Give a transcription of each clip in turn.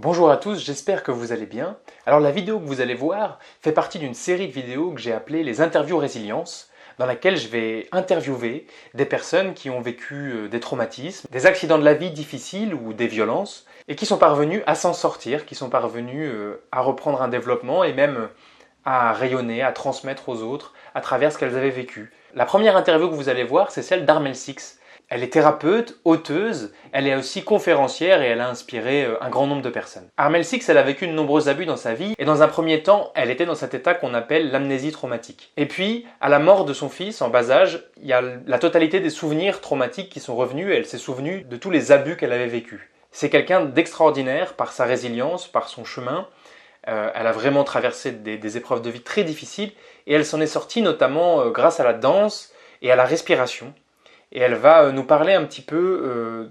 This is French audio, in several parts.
Bonjour à tous, j'espère que vous allez bien. Alors la vidéo que vous allez voir fait partie d'une série de vidéos que j'ai appelée les interviews résilience, dans laquelle je vais interviewer des personnes qui ont vécu des traumatismes, des accidents de la vie difficiles ou des violences, et qui sont parvenues à s'en sortir, qui sont parvenues à reprendre un développement et même à rayonner, à transmettre aux autres à travers ce qu'elles avaient vécu. La première interview que vous allez voir, c'est celle d'Armel Six. Elle est thérapeute, auteuse, elle est aussi conférencière et elle a inspiré un grand nombre de personnes. Armel Six, elle a vécu de nombreux abus dans sa vie et dans un premier temps, elle était dans cet état qu'on appelle l'amnésie traumatique. Et puis, à la mort de son fils en bas âge, il y a la totalité des souvenirs traumatiques qui sont revenus et elle s'est souvenue de tous les abus qu'elle avait vécus. C'est quelqu'un d'extraordinaire par sa résilience, par son chemin. Elle a vraiment traversé des épreuves de vie très difficiles et elle s'en est sortie notamment grâce à la danse et à la respiration. Et elle va nous parler un petit peu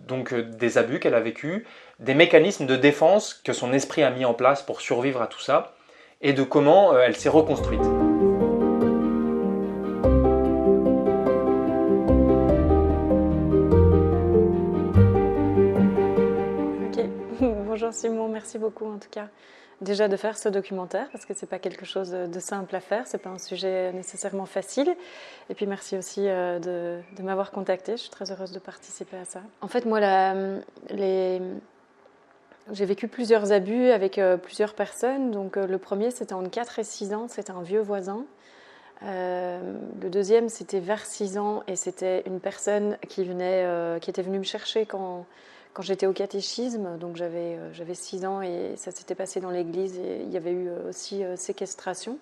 des abus qu'elle a vécus, des mécanismes de défense que son esprit a mis en place pour survivre à tout ça, et de comment elle s'est reconstruite. Ok, bonjour Simon, merci beaucoup en tout cas. Déjà de faire ce documentaire, parce que c'est pas quelque chose de simple à faire, c'est pas un sujet nécessairement facile. Et puis merci aussi de m'avoir contactée, je suis très heureuse de participer à ça. En fait, moi, j'ai vécu plusieurs abus avec plusieurs personnes. Donc le premier, c'était entre 4 et 6 ans, c'était un vieux voisin. Le deuxième, c'était vers 6 ans et c'était une personne qui était venue me chercher quand j'étais au catéchisme. Donc j'avais 6 ans et ça s'était passé dans l'église et il y avait eu aussi séquestration.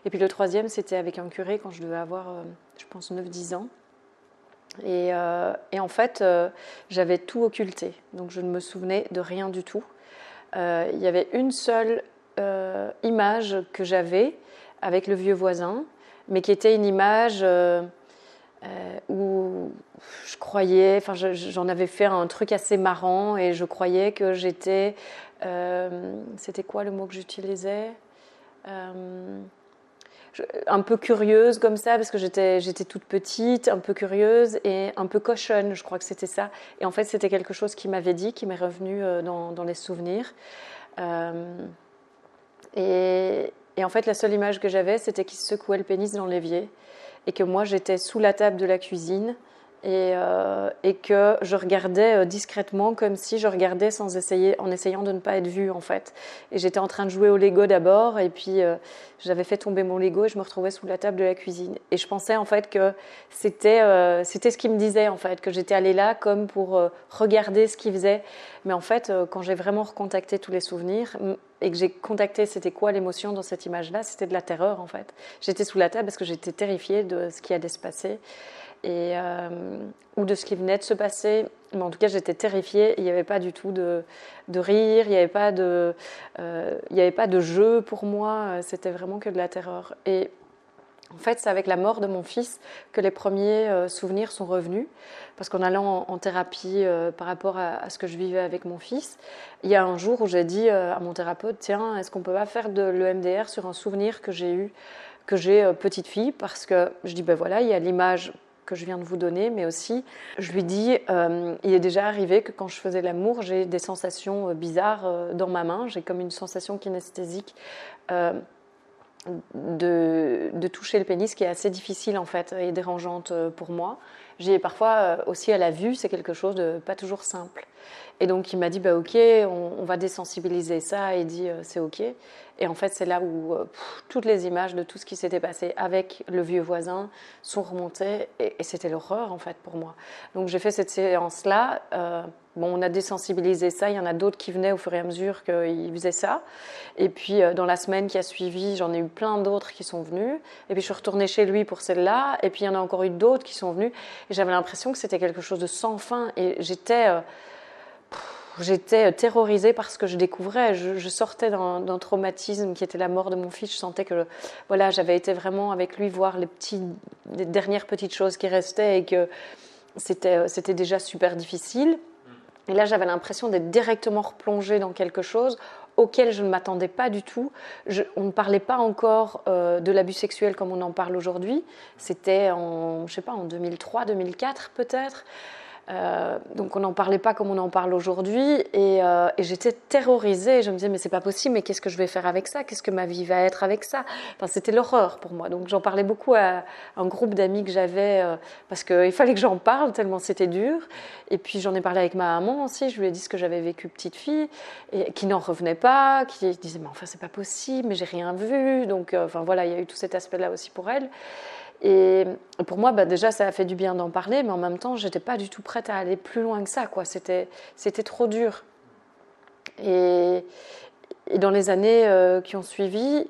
Et puis le troisième, c'était avec un curé quand je devais avoir, je pense, 9-10 ans. Et en fait, j'avais tout occulté. Donc je ne me souvenais de rien du tout. Il y avait une seule image que j'avais avec le vieux voisin, mais qui était une image où je croyais, enfin j'en avais fait un truc assez marrant et je croyais que j'étais, c'était quoi le mot que j'utilisais, un peu curieuse comme ça, parce que j'étais toute petite, un peu curieuse et un peu cochonne, je crois que c'était ça. Et en fait, c'était quelque chose qui m'avait dit, qui m'est revenu dans les souvenirs. Et en fait, la seule image que j'avais, c'était qu'il secouait le pénis dans l'évier et que moi, j'étais sous la table de la cuisine et que je regardais discrètement comme si je regardais en essayant de ne pas être vue en fait. Et j'étais en train de jouer au Lego d'abord et puis j'avais fait tomber mon Lego et je me retrouvais sous la table de la cuisine. Et je pensais en fait que c'était ce qu'il me disait en fait, que j'étais allée là comme pour regarder ce qu'il faisait. Mais en fait, quand j'ai vraiment recontacté tous les souvenirs et que j'ai contacté c'était quoi l'émotion dans cette image-là, c'était de la terreur en fait. J'étais sous la table parce que j'étais terrifiée de ce qui allait se passer. Ou de ce qui venait de se passer. Mais en tout cas, j'étais terrifiée. Il n'y avait pas du tout de rire, il n'y avait pas de jeu pour moi. C'était vraiment que de la terreur. Et en fait, c'est avec la mort de mon fils que les premiers souvenirs sont revenus. Parce qu'en allant en thérapie par rapport à ce que je vivais avec mon fils, il y a un jour où j'ai dit à mon thérapeute, tiens, est-ce qu'on peut pas faire de l'EMDR sur un souvenir que j'ai eu, que j'ai petite fille? Parce que je dis, ben voilà, il y a l'image que je viens de vous donner, mais aussi, je lui dis, il est déjà arrivé que quand je faisais l'amour, j'ai des sensations bizarres dans ma main. J'ai comme une sensation kinesthésique de toucher le pénis qui est assez difficile en fait et dérangeante pour moi. J'ai parfois aussi à la vue, c'est quelque chose de pas toujours simple. Et donc il m'a dit bah ok, on va désensibiliser ça et il dit c'est ok. Et en fait c'est là où toutes les images de tout ce qui s'était passé avec le vieux voisin sont remontées et c'était l'horreur en fait pour moi. Donc j'ai fait cette séance là. Bon, on a désensibilisé ça, il y en a d'autres qui venaient au fur et à mesure qu'ils faisaient ça. Et puis, dans la semaine qui a suivi, j'en ai eu plein d'autres qui sont venus. Et puis, je suis retournée chez lui pour celle-là. Et puis, il y en a encore eu d'autres qui sont venus. Et j'avais l'impression que c'était quelque chose de sans fin. Et j'étais terrorisée par ce que je découvrais. Je sortais d'un traumatisme qui était la mort de mon fils. Je sentais que voilà, j'avais été vraiment avec lui voir les dernières petites choses qui restaient et que c'était déjà super difficile. Et là, j'avais l'impression d'être directement replongée dans quelque chose auquel je ne m'attendais pas du tout. On ne parlait pas encore de l'abus sexuel comme on en parle aujourd'hui. C'était en 2003, 2004 peut-être. Donc on n'en parlait pas comme on en parle aujourd'hui et j'étais terrorisée. Je me disais mais c'est pas possible, mais qu'est-ce que je vais faire avec ça? Qu'est-ce que ma vie va être avec ça? Enfin, c'était l'horreur pour moi. Donc j'en parlais beaucoup à un groupe d'amis que j'avais parce qu'il fallait que j'en parle tellement c'était dur. Et puis j'en ai parlé avec ma maman aussi. Je lui ai dit ce que j'avais vécu petite fille et qui n'en revenait pas, qui disait mais enfin c'est pas possible, mais j'ai rien vu. Donc enfin voilà, il y a eu tout cet aspect-là aussi pour elle. Et pour moi, déjà, ça a fait du bien d'en parler, mais en même temps, j'étais pas du tout prête à aller plus loin que ça, quoi. C'était trop dur. Et dans les années qui ont suivi,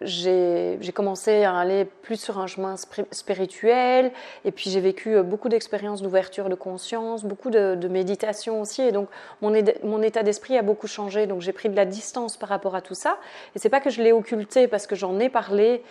j'ai commencé à aller plus sur un chemin spirituel, et puis j'ai vécu beaucoup d'expériences d'ouverture de conscience, beaucoup de méditation aussi, et donc mon état d'esprit a beaucoup changé, donc j'ai pris de la distance par rapport à tout ça, et c'est pas que je l'ai occulté, parce que j'en ai parlé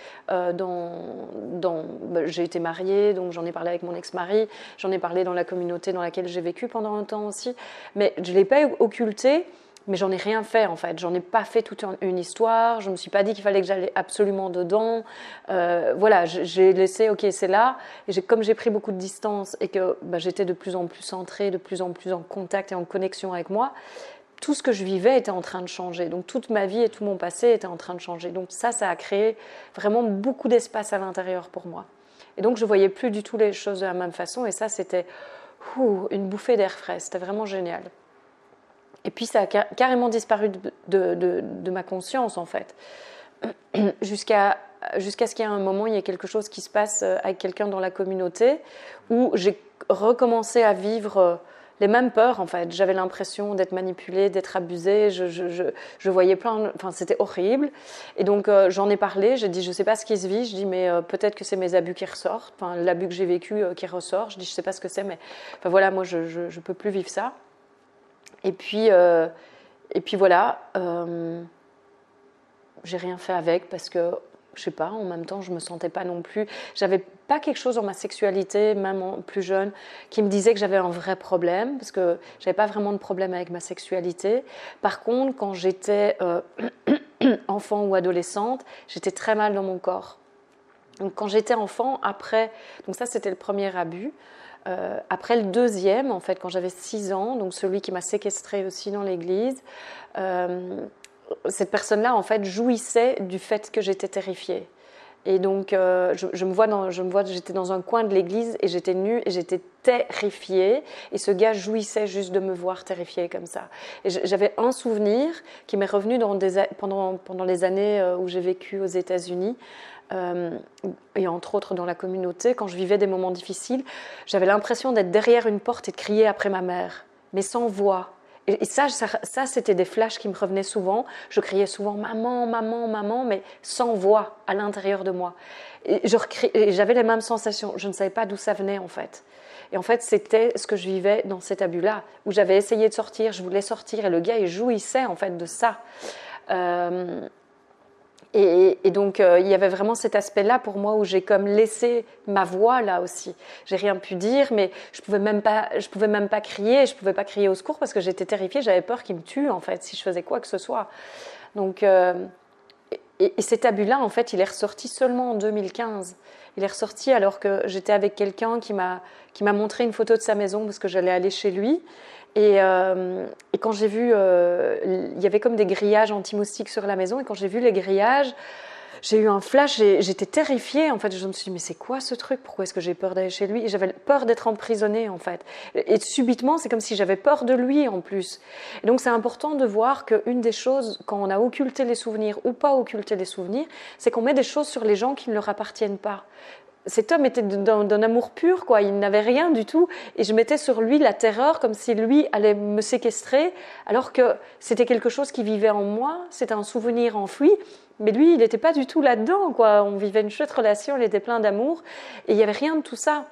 j'ai été mariée, donc j'en ai parlé avec mon ex-mari, j'en ai parlé dans la communauté dans laquelle j'ai vécu pendant un temps aussi, mais je l'ai pas occulté. Mais j'en ai rien fait en fait, j'en ai pas fait toute une histoire, je me suis pas dit qu'il fallait que j'allais absolument dedans, voilà, j'ai laissé, ok c'est là, et comme j'ai pris beaucoup de distance et que j'étais de plus en plus centrée, de plus en plus en contact et en connexion avec moi, tout ce que je vivais était en train de changer, donc toute ma vie et tout mon passé était en train de changer, donc ça a créé vraiment beaucoup d'espace à l'intérieur pour moi, et donc je voyais plus du tout les choses de la même façon, et ça c'était une bouffée d'air frais, c'était vraiment génial. Et puis ça a carrément disparu de ma conscience en fait, jusqu'à ce qu'il y ait un moment, il y ait quelque chose qui se passe avec quelqu'un dans la communauté où j'ai recommencé à vivre les mêmes peurs en fait. J'avais l'impression d'être manipulée, d'être abusée, je voyais enfin c'était horrible. Et donc j'en ai parlé, j'ai dit je sais pas ce qui se vit, je dis mais peut-être que c'est mes abus qui ressortent, enfin l'abus que j'ai vécu qui ressort, je dis je sais pas ce que c'est mais enfin voilà moi je peux plus vivre ça. Et puis voilà, j'ai rien fait avec parce que, je sais pas, en même temps, je me sentais pas non plus. J'avais pas quelque chose dans ma sexualité, même plus jeune, qui me disait que j'avais un vrai problème parce que j'avais pas vraiment de problème avec ma sexualité. Par contre, quand j'étais enfant ou adolescente, j'étais très mal dans mon corps. Donc quand j'étais enfant, donc ça c'était le premier abus. Après le deuxième, en fait, quand j'avais 6 ans, donc celui qui m'a séquestrée aussi dans l'église, cette personne-là, en fait, jouissait du fait que j'étais terrifiée. Et donc, je me vois, j'étais dans un coin de l'église et j'étais nue et j'étais terrifiée. Et ce gars jouissait juste de me voir terrifiée comme ça. Et j'avais un souvenir qui m'est revenu pendant les années où j'ai vécu aux États-Unis. Et entre autres dans la communauté, quand je vivais des moments difficiles, j'avais l'impression d'être derrière une porte et de crier après ma mère, mais sans voix. Et ça, c'était des flashs qui me revenaient souvent. Je criais souvent « maman, maman, maman », mais sans voix à l'intérieur de moi. Et j'avais les mêmes sensations. Je ne savais pas d'où ça venait en fait. Et en fait, c'était ce que je vivais dans cet abus-là, où j'avais essayé de sortir, je voulais sortir, et le gars, il jouissait en fait de ça. Et donc, il y avait vraiment cet aspect-là pour moi où j'ai comme laissé ma voix là aussi. J'ai rien pu dire, mais je pouvais même pas crier. Je pouvais pas crier au secours parce que j'étais terrifiée. J'avais peur qu'il me tue en fait si je faisais quoi que ce soit. Donc, et cet abus-là, en fait, il est ressorti seulement en 2015. Il est ressorti alors que j'étais avec quelqu'un qui m'a montré une photo de sa maison parce que j'allais aller chez lui. Et quand j'ai vu, il y avait comme des grillages anti-moustiques sur la maison, et quand j'ai vu les grillages, j'ai eu un flash et j'étais terrifiée. En fait, je me suis dit, mais c'est quoi ce truc? Pourquoi est-ce que j'ai peur d'aller chez lui? Et j'avais peur d'être emprisonnée, en fait. Et subitement, c'est comme si j'avais peur de lui, en plus. Et donc, c'est important de voir qu'une des choses, quand on a occulté les souvenirs ou pas occulté les souvenirs, c'est qu'on met des choses sur les gens qui ne leur appartiennent pas. Cet homme était d'un amour pur, quoi. Il n'avait rien du tout. Et je mettais sur lui la terreur, comme si lui allait me séquestrer, alors que c'était quelque chose qui vivait en moi. C'était un souvenir enfoui. Mais lui, il n'était pas du tout là-dedans, quoi. On vivait une chouette relation, il était plein d'amour. Et il n'y avait rien de tout ça.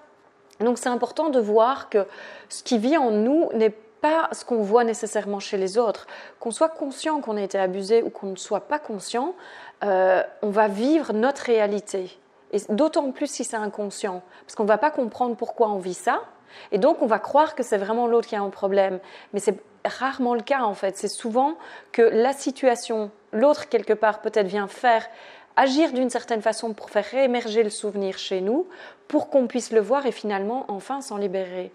Donc, c'est important de voir que ce qui vit en nous n'est pas ce qu'on voit nécessairement chez les autres. Qu'on soit conscient qu'on a été abusé ou qu'on ne soit pas conscient, on va vivre notre réalité. Et d'autant plus si c'est inconscient, parce qu'on ne va pas comprendre pourquoi on vit ça, et donc on va croire que c'est vraiment l'autre qui a un problème. Mais c'est rarement le cas en fait, c'est souvent que la situation, l'autre quelque part peut-être vient faire agir d'une certaine façon pour faire réémerger le souvenir chez nous, pour qu'on puisse le voir et finalement enfin s'en libérer.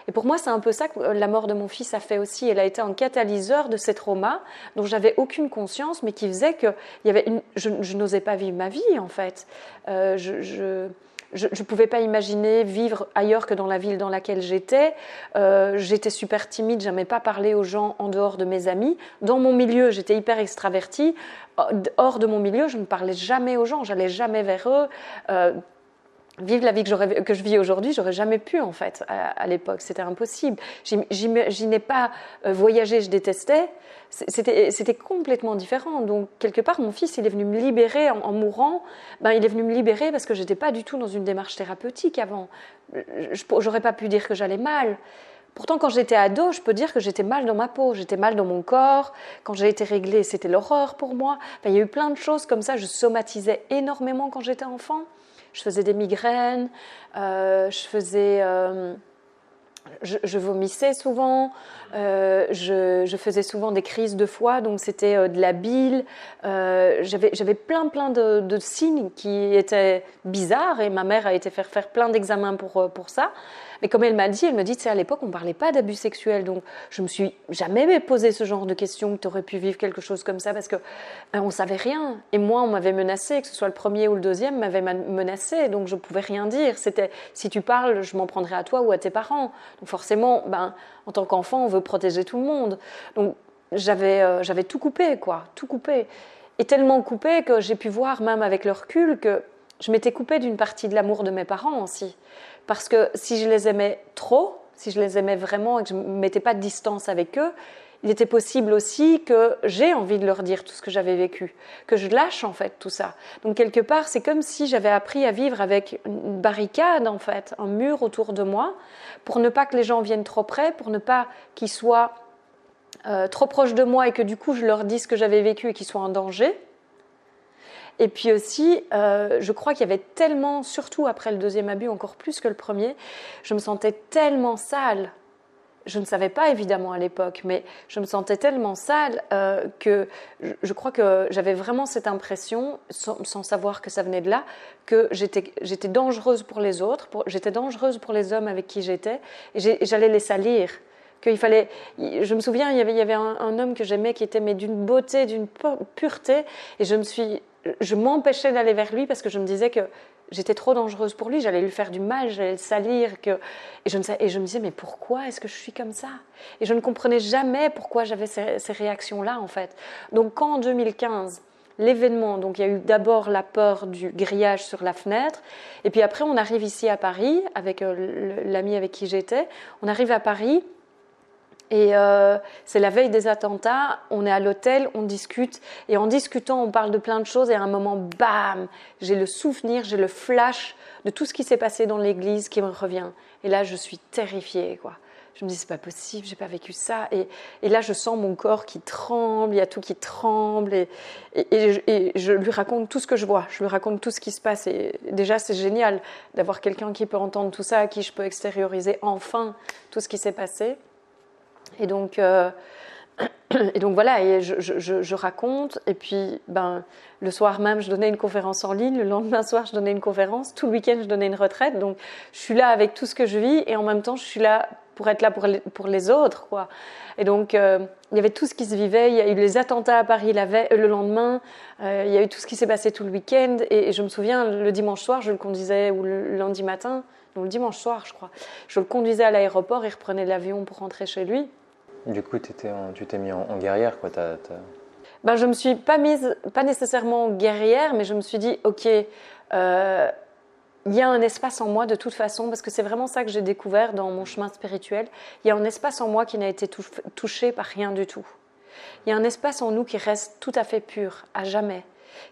Et pour moi, c'est un peu ça que la mort de mon fils a fait aussi. Elle a été un catalyseur de ces traumas dont j'avais aucune conscience, mais qui faisait que je n'osais pas vivre ma vie en fait. Je ne pouvais pas imaginer vivre ailleurs que dans la ville dans laquelle j'étais. J'étais super timide, je n'aimais pas parler aux gens en dehors de mes amis. Dans mon milieu, j'étais hyper extravertie. Hors de mon milieu, je ne parlais jamais aux gens, j'allais jamais vers eux. Vivre la vie que je vis aujourd'hui, j'aurais jamais pu en fait à l'époque, c'était impossible. J'imaginais pas voyager, je détestais. C'était complètement différent. Donc quelque part, mon fils, il est venu me libérer en mourant. Il est venu me libérer parce que j'étais pas du tout dans une démarche thérapeutique avant. J'aurais pas pu dire que j'allais mal. Pourtant, quand j'étais ado, je peux dire que j'étais mal dans ma peau, j'étais mal dans mon corps. Quand j'ai été réglée, c'était l'horreur pour moi. Il y a eu plein de choses comme ça. Je somatisais énormément quand j'étais enfant. Je faisais des migraines, je vomissais souvent, je faisais souvent des crises de foie, donc c'était de la bile. J'avais plein de signes qui étaient bizarres et ma mère a été faire plein d'examens pour ça. Mais comme elle me dit, tu sais, à l'époque, on ne parlait pas d'abus sexuels, donc je me suis jamais posé ce genre de questions, que tu aurais pu vivre quelque chose comme ça, parce que on ne savait rien. Et moi, on m'avait menacé, que ce soit le premier ou le deuxième, m'avait menacé, donc je ne pouvais rien dire. C'était, si tu parles, je m'en prendrai à toi ou à tes parents. Donc forcément, en tant qu'enfant, on veut protéger tout le monde. Donc j'avais tout coupé, quoi, tout coupé. Et tellement coupé que j'ai pu voir, même avec le recul, que je m'étais coupée d'une partie de l'amour de mes parents aussi. Parce que si je les aimais trop, si je les aimais vraiment et que je ne mettais pas de distance avec eux, il était possible aussi que j'ai envie de leur dire tout ce que j'avais vécu, que je lâche en fait tout ça. Donc quelque part, c'est comme si j'avais appris à vivre avec une barricade en fait, un mur autour de moi, pour ne pas que les gens viennent trop près, pour ne pas qu'ils soient trop proches de moi et que du coup je leur dise ce que j'avais vécu et qu'ils soient en danger. Et puis aussi, je crois qu'il y avait tellement, surtout après le deuxième abus, encore plus que le premier, je me sentais tellement sale. Je ne savais pas évidemment à l'époque, mais je me sentais tellement sale que je crois que j'avais vraiment cette impression, sans savoir que ça venait de là, que j'étais dangereuse pour les autres, j'étais dangereuse pour les hommes avec qui j'étais, et j'allais les salir. Je me souviens, il y avait un homme que j'aimais qui était d'une beauté, d'une pureté, et je m'empêchais d'aller vers lui parce que je me disais que j'étais trop dangereuse pour lui, j'allais lui faire du mal, j'allais le salir. Et je me disais, mais pourquoi est-ce que je suis comme ça? Et je ne comprenais jamais pourquoi j'avais ces réactions-là, en fait. Donc, quand en 2015, l'événement, donc il y a eu d'abord la peur du grillage sur la fenêtre, et puis après, on arrive ici à Paris, avec l'ami avec qui j'étais, on arrive à Paris. Et c'est la veille des attentats, on est à l'hôtel, on discute, et en discutant, on parle de plein de choses, et à un moment, bam, j'ai le souvenir, j'ai le flash de tout ce qui s'est passé dans l'église qui me revient. Et là, je suis terrifiée, quoi. Je me dis, c'est pas possible, j'ai pas vécu ça. Et là, je sens mon corps qui tremble, il y a tout qui tremble, et je lui raconte tout ce que je vois, je lui raconte tout ce qui se passe. Et déjà, c'est génial d'avoir quelqu'un qui peut entendre tout ça, à qui je peux extérioriser enfin tout ce qui s'est passé. Et donc voilà, et je raconte, et puis le soir même, je donnais une conférence en ligne, le lendemain soir, je donnais une conférence, tout le week-end, je donnais une retraite, donc je suis là avec tout ce que je vis, et en même temps, je suis là pour être là pour les autres, quoi. Et donc, il y avait tout ce qui se vivait, il y a eu les attentats à Paris le lendemain, il y a eu tout ce qui s'est passé tout le week-end, et je me souviens, le dimanche soir, je le conduisais, ou le lundi matin, donc le dimanche soir, je crois, je le conduisais à l'aéroport, il reprenait l'avion pour rentrer chez lui. Du coup, tu t'es mis en guerrière, quoi. Je me suis pas mise, pas nécessairement guerrière, mais je me suis dit, ok, il y a un espace en moi de toute façon, parce que c'est vraiment ça que j'ai découvert dans mon chemin spirituel. Il y a un espace en moi qui n'a été touché par rien du tout. Il y a un espace en nous qui reste tout à fait pur, à jamais,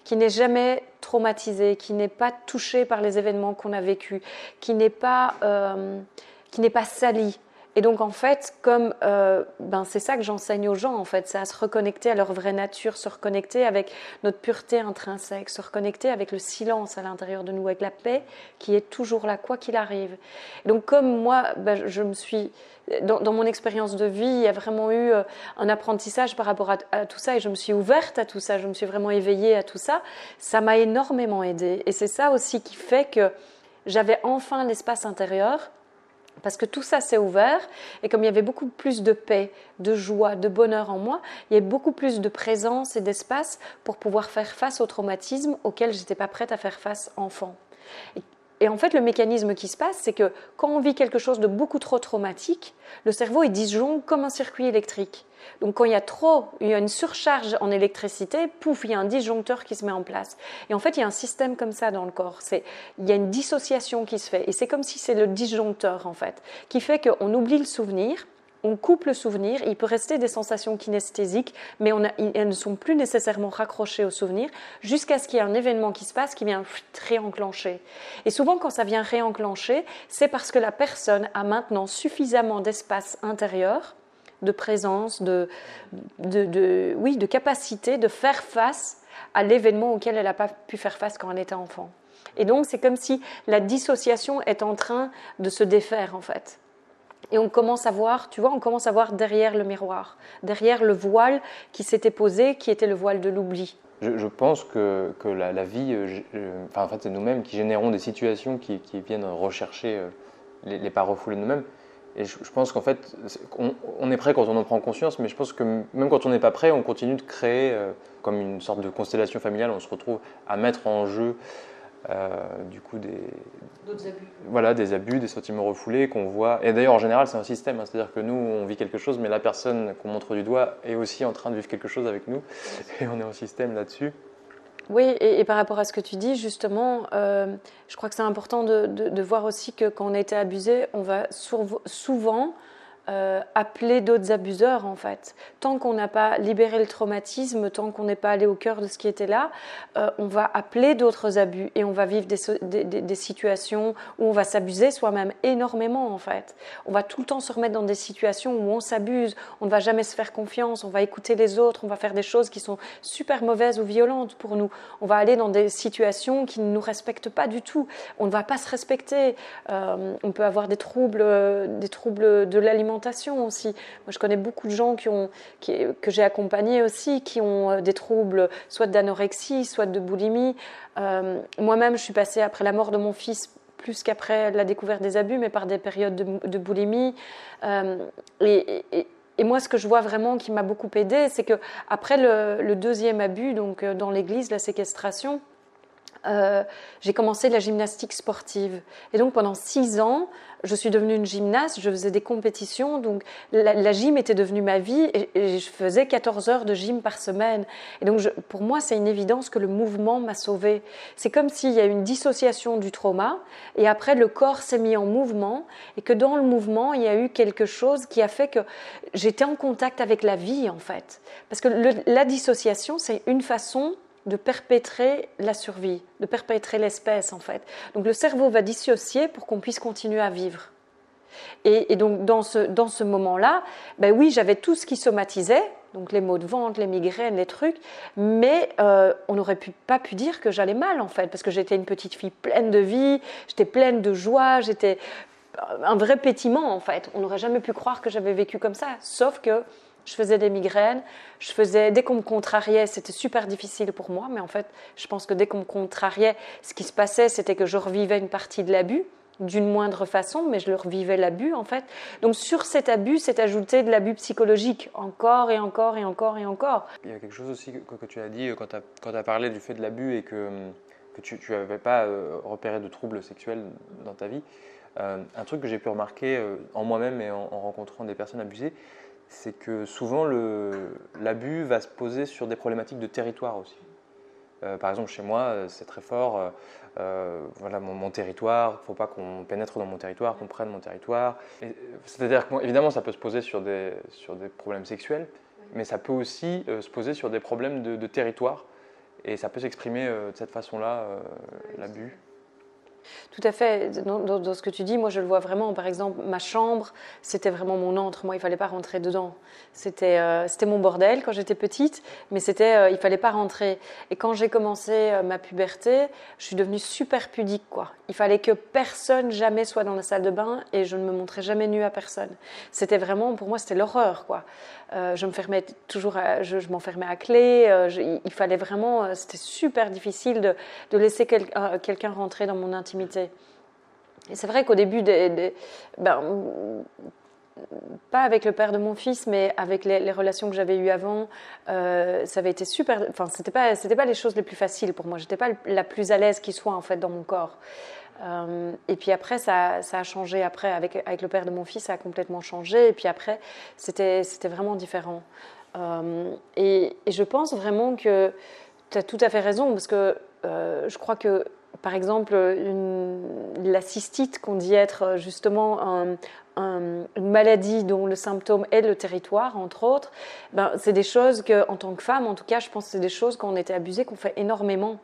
qui n'est jamais traumatisé, qui n'est pas touché par les événements qu'on a vécus, qui n'est pas sali. Et donc en fait, comme c'est ça que j'enseigne aux gens en fait, c'est à se reconnecter à leur vraie nature, se reconnecter avec notre pureté intrinsèque, se reconnecter avec le silence à l'intérieur de nous, avec la paix qui est toujours là, quoi qu'il arrive. Et donc comme moi, je me suis, dans mon expérience de vie, il y a vraiment eu un apprentissage par rapport à tout ça et je me suis ouverte à tout ça, je me suis vraiment éveillée à tout ça. Ça m'a énormément aidée et c'est ça aussi qui fait que j'avais enfin l'espace intérieur. Parce que tout ça s'est ouvert et comme il y avait beaucoup plus de paix, de joie, de bonheur en moi, il y avait beaucoup plus de présence et d'espace pour pouvoir faire face au traumatisme auquel je n'étais pas prête à faire face enfant. Et en fait, le mécanisme qui se passe, c'est que quand on vit quelque chose de beaucoup trop traumatique, le cerveau est disjoncté comme un circuit électrique. Donc quand il y a une surcharge en électricité, pouf, il y a un disjoncteur qui se met en place. Et en fait, il y a un système comme ça dans le corps. Il y a une dissociation qui se fait. Et c'est comme si c'est le disjoncteur, en fait, qui fait qu'on oublie le souvenir, on coupe le souvenir, il peut rester des sensations kinesthésiques, mais elles ne sont plus nécessairement raccrochées au souvenir, jusqu'à ce qu'il y ait un événement qui se passe qui vient réenclencher. Et souvent, quand ça vient réenclencher, c'est parce que la personne a maintenant suffisamment d'espace intérieur, de présence, de capacité de faire face à l'événement auquel elle n'a pas pu faire face quand elle était enfant. Et donc, c'est comme si la dissociation est en train de se défaire, en fait. Et on commence à voir, tu vois, on commence à voir derrière le miroir, derrière le voile qui s'était posé, qui était le voile de l'oubli. Je pense que la vie, en fait, c'est nous-mêmes qui générons des situations qui viennent rechercher les pas refoulés de nous-mêmes. Et je pense qu'en fait, on est prêt quand on en prend conscience, mais je pense que même quand on n'est pas prêt, on continue de créer comme une sorte de constellation familiale. On se retrouve à mettre en jeu du coup d'autres abus. Voilà, des abus, des sentiments refoulés qu'on voit. Et d'ailleurs, en général, c'est un système. Hein, c'est-à-dire que nous, on vit quelque chose, mais la personne qu'on montre du doigt est aussi en train de vivre quelque chose avec nous. Et on est en système là-dessus. Oui, et par rapport à ce que tu dis, justement, je crois que c'est important de voir aussi que quand on a été abusé, on va souvent appeler d'autres abuseurs, en fait. Tant qu'on n'a pas libéré le traumatisme, tant qu'on n'est pas allé au cœur de ce qui était là, on va appeler d'autres abus et on va vivre des situations où on va s'abuser soi-même énormément, en fait. On va tout le temps se remettre dans des situations où on s'abuse, on ne va jamais se faire confiance, on va écouter les autres, on va faire des choses qui sont super mauvaises ou violentes pour nous. On va aller dans des situations qui ne nous respectent pas du tout. On ne va pas se respecter. On peut avoir des troubles de l'alimentation aussi. Moi, je connais beaucoup de gens que j'ai accompagnés aussi, qui ont des troubles soit d'anorexie, soit de boulimie. Moi-même, je suis passée après la mort de mon fils plus qu'après la découverte des abus, mais par des périodes de boulimie. Et moi, ce que je vois vraiment qui m'a beaucoup aidée, c'est qu'après le deuxième abus, donc dans l'église, la séquestration, j'ai commencé la gymnastique sportive. Et donc pendant 6 ans, je suis devenue une gymnaste, je faisais des compétitions, donc la gym était devenue ma vie et je faisais 14 heures de gym par semaine. Et donc pour moi, c'est une évidence que le mouvement m'a sauvée. C'est comme s'il y a une dissociation du trauma et après le corps s'est mis en mouvement et que dans le mouvement, il y a eu quelque chose qui a fait que j'étais en contact avec la vie en fait. Parce que la dissociation, c'est une façon de perpétrer la survie, de perpétrer l'espèce en fait. Donc le cerveau va dissocier pour qu'on puisse continuer à vivre. Et donc dans ce moment-là, ben oui, j'avais tout ce qui somatisait, donc les maux de ventre, les migraines, les trucs, mais on n'aurait pas pu dire que j'allais mal en fait, parce que j'étais une petite fille pleine de vie, j'étais pleine de joie, j'étais un vrai pétillement en fait. On n'aurait jamais pu croire que j'avais vécu comme ça, sauf que je faisais des migraines, dès qu'on me contrariait, c'était super difficile pour moi, mais en fait, je pense que dès qu'on me contrariait, ce qui se passait, c'était que je revivais une partie de l'abus, d'une moindre façon, mais je le revivais l'abus en fait. Donc sur cet abus, s'est ajouté de l'abus psychologique, encore et encore et encore et encore. Il y a quelque chose aussi que tu as dit quand tu as parlé du fait de l'abus et que tu n'avais pas repéré de troubles sexuels dans ta vie. Un truc que j'ai pu remarquer en moi-même et en rencontrant des personnes abusées, c'est que souvent l'abus va se poser sur des problématiques de territoire aussi. Par exemple, chez moi, c'est très fort, voilà mon territoire, il ne faut pas qu'on pénètre dans mon territoire, qu'on prenne mon territoire. C'est-à-dire qu'évidemment, ça peut se poser sur des problèmes sexuels, mais ça peut aussi se poser sur des problèmes de territoire, et ça peut s'exprimer de cette façon-là, l'abus. Tout à fait. Dans ce que tu dis, moi je le vois vraiment. Par exemple, ma chambre, c'était vraiment mon antre. Moi, il fallait pas rentrer dedans. C'était mon bordel quand j'étais petite, mais il fallait pas rentrer. Et quand j'ai commencé ma puberté, je suis devenue super pudique, quoi. Il fallait que personne jamais soit dans la salle de bain et je ne me montrais jamais nue à personne. C'était vraiment, pour moi, c'était l'horreur, quoi. Je me fermais toujours, je m'enfermais à clé. Il fallait vraiment, c'était super difficile de laisser quelqu'un rentrer dans mon intimité. Et c'est vrai qu'au début, pas avec le père de mon fils, mais avec les relations que j'avais eues avant, ça avait été super. Enfin, c'était pas les choses les plus faciles pour moi. J'étais pas la plus à l'aise qui soit en fait dans mon corps. Et puis après, ça a changé. Après, avec le père de mon fils, ça a complètement changé. Et puis après, c'était vraiment différent. Et je pense vraiment que tu as tout à fait raison, parce que je crois que, par exemple, la cystite, qu'on dit être justement une maladie dont le symptôme est le territoire, entre autres, c'est des choses qu'en tant que femme, en tout cas, je pense que c'est des choses qu'on était abusées, qu'on fait énormément.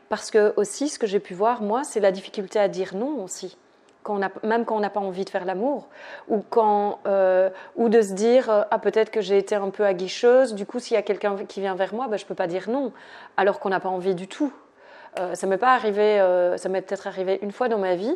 Parce que aussi, ce que j'ai pu voir, moi, c'est la difficulté à dire non aussi. Même quand on n'a pas envie de faire l'amour, ou de se dire ah, peut-être que j'ai été un peu aguicheuse, du coup s'il y a quelqu'un qui vient vers moi, je ne peux pas dire non, alors qu'on n'a pas envie du tout. Ça m'est peut-être arrivé une fois dans ma vie,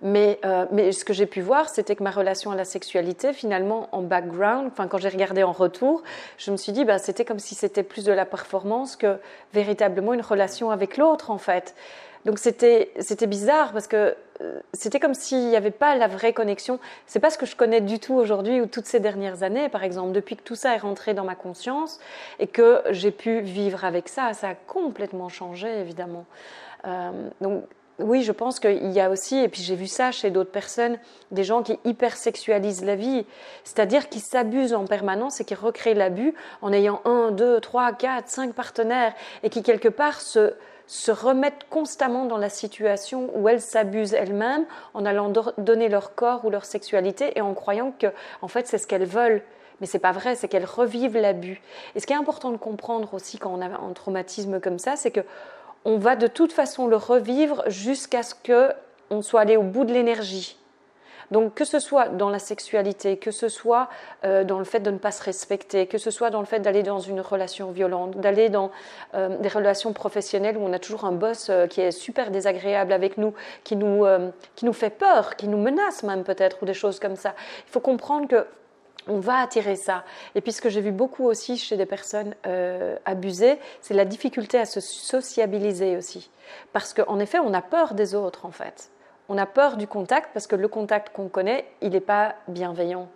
mais ce que j'ai pu voir, c'était que ma relation à la sexualité, finalement, en background, quand j'ai regardé en retour, je me suis dit, c'était comme si c'était plus de la performance que véritablement une relation avec l'autre, en fait. Donc c'était bizarre, parce que c'était comme s'il n'y avait pas la vraie connexion. C'est pas ce que je connais du tout aujourd'hui, ou toutes ces dernières années, par exemple, depuis que tout ça est rentré dans ma conscience et que j'ai pu vivre avec ça. Ça a complètement changé, évidemment. Donc oui, je pense qu'il y a aussi, et puis j'ai vu ça chez d'autres personnes, des gens qui hypersexualisent la vie, c'est-à-dire qui s'abusent en permanence et qui recréent l'abus en ayant 1, 2, 3, 4, 5 partenaires, et qui quelque part se remettent constamment dans la situation où elles s'abusent elles-mêmes en allant donner leur corps ou leur sexualité et en croyant que en fait c'est ce qu'elles veulent. Mais c'est pas vrai, c'est qu'elles revivent l'abus. Et ce qui est important de comprendre aussi quand on a un traumatisme comme ça, c'est que on va de toute façon le revivre jusqu'à ce qu'on soit allé au bout de l'énergie. Donc que ce soit dans la sexualité, que ce soit dans le fait de ne pas se respecter, que ce soit dans le fait d'aller dans une relation violente, d'aller dans des relations professionnelles où on a toujours un boss qui est super désagréable avec nous, qui nous fait peur, qui nous menace même peut-être, ou des choses comme ça. Il faut comprendre que on va attirer ça. Et puis ce que j'ai vu beaucoup aussi chez des personnes abusées, c'est la difficulté à se sociabiliser aussi. Parce qu'en effet, on a peur des autres en fait. On a peur du contact parce que le contact qu'on connaît, il n'est pas bienveillant.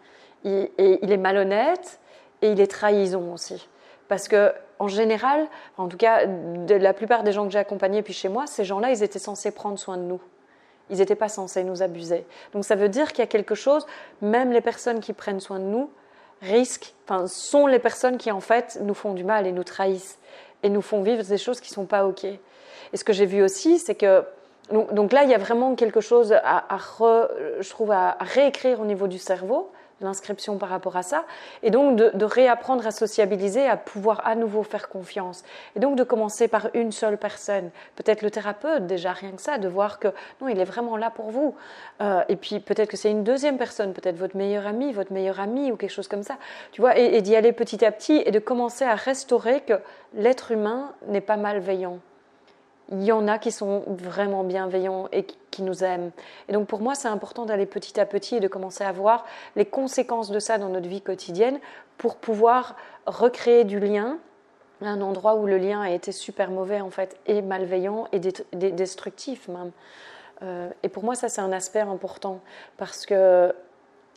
Il est malhonnête et il est trahison aussi. Parce que en général, en tout cas, la plupart des gens que j'ai accompagnés puis chez moi, ces gens-là, ils étaient censés prendre soin de nous. Ils n'étaient pas censés nous abuser. Donc ça veut dire qu'il y a quelque chose, même les personnes qui prennent soin de nous sont les personnes qui en fait nous font du mal et nous trahissent et nous font vivre des choses qui ne sont pas OK. Et ce que j'ai vu aussi, c'est que donc là, il y a vraiment quelque chose je trouve, à réécrire au niveau du cerveau, l'inscription par rapport à ça, et donc de réapprendre à sociabiliser, à pouvoir à nouveau faire confiance. Et donc de commencer par une seule personne, peut-être le thérapeute déjà, rien que ça, de voir que non, il est vraiment là pour vous. Et puis peut-être que c'est une deuxième personne, peut-être votre meilleur ami ou quelque chose comme ça, tu vois, et d'y aller petit à petit et de commencer à restaurer que l'être humain n'est pas malveillant. Il y en a qui sont vraiment bienveillants et qui nous aiment. Et donc pour moi, c'est important d'aller petit à petit et de commencer à voir les conséquences de ça dans notre vie quotidienne pour pouvoir recréer du lien à un endroit où le lien a été super mauvais en fait, et malveillant et destructif même. Et pour moi, ça c'est un aspect important parce que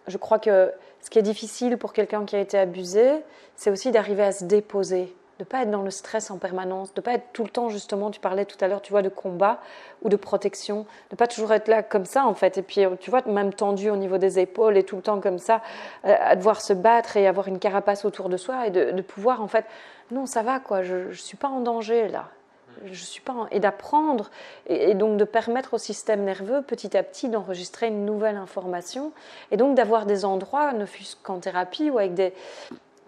je crois que ce qui est difficile pour quelqu'un qui a été abusé, c'est aussi d'arriver à se déposer, de ne pas être dans le stress en permanence, de ne pas être tout le temps, justement, tu parlais tout à l'heure, tu vois, de combat ou de protection, de ne pas toujours être là comme ça, en fait, et puis, tu vois, même tendu au niveau des épaules et tout le temps comme ça, à devoir se battre et avoir une carapace autour de soi et de pouvoir, en fait, non, ça va, quoi, je ne suis pas en danger, là. Et d'apprendre et donc de permettre au système nerveux petit à petit d'enregistrer une nouvelle information et donc d'avoir des endroits, ne fût-ce qu'en thérapie ou avec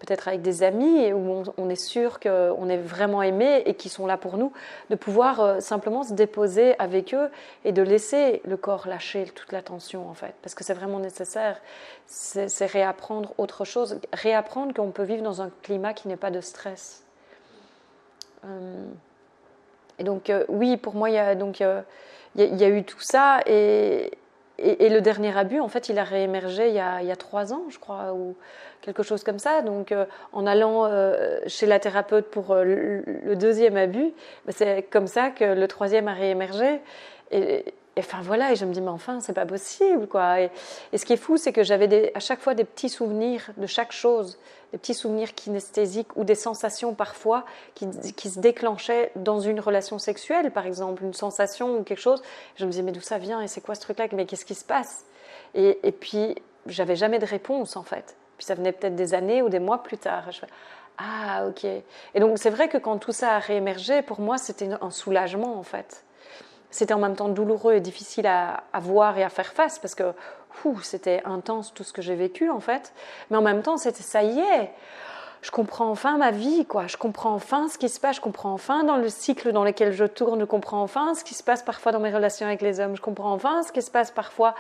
peut-être avec des amis, et où on est sûr qu'on est vraiment aimé et qu'ils sont là pour nous, de pouvoir simplement se déposer avec eux et de laisser le corps lâcher toute la tension, en fait, parce que c'est vraiment nécessaire. C'est réapprendre autre chose, réapprendre qu'on peut vivre dans un climat qui n'est pas de stress. Et donc, oui, pour moi, il y a eu tout ça, et le dernier abus, en fait, il a réémergé il y a 3 ans, je crois, ou quelque chose comme ça. Donc, en allant chez la thérapeute pour le deuxième abus, c'est comme ça que le troisième a réémergé. Et enfin voilà, et je me dis, mais enfin, c'est pas possible, quoi. Et ce qui est fou, c'est que j'avais à chaque fois des petits souvenirs de chaque chose, des petits souvenirs kinesthésiques ou des sensations parfois qui se déclenchaient dans une relation sexuelle, par exemple, une sensation ou quelque chose. Je me disais, mais d'où ça vient et c'est quoi ce truc-là? Mais qu'est-ce qui se passe? Et puis, j'avais jamais de réponse, en fait. Puis ça venait peut-être des années ou des mois plus tard. Je fais, ah, ok. Et donc, c'est vrai que quand tout ça a réémergé, pour moi, c'était un soulagement, en fait. C'était en même temps douloureux et difficile à voir et à faire face parce que c'était intense tout ce que j'ai vécu en fait. Mais en même temps, c'était ça y est, je comprends enfin ma vie, quoi. Je comprends enfin ce qui se passe, je comprends enfin dans le cycle dans lequel je tourne, je comprends enfin ce qui se passe parfois dans mes relations avec les hommes, je comprends enfin ce qui se passe parfois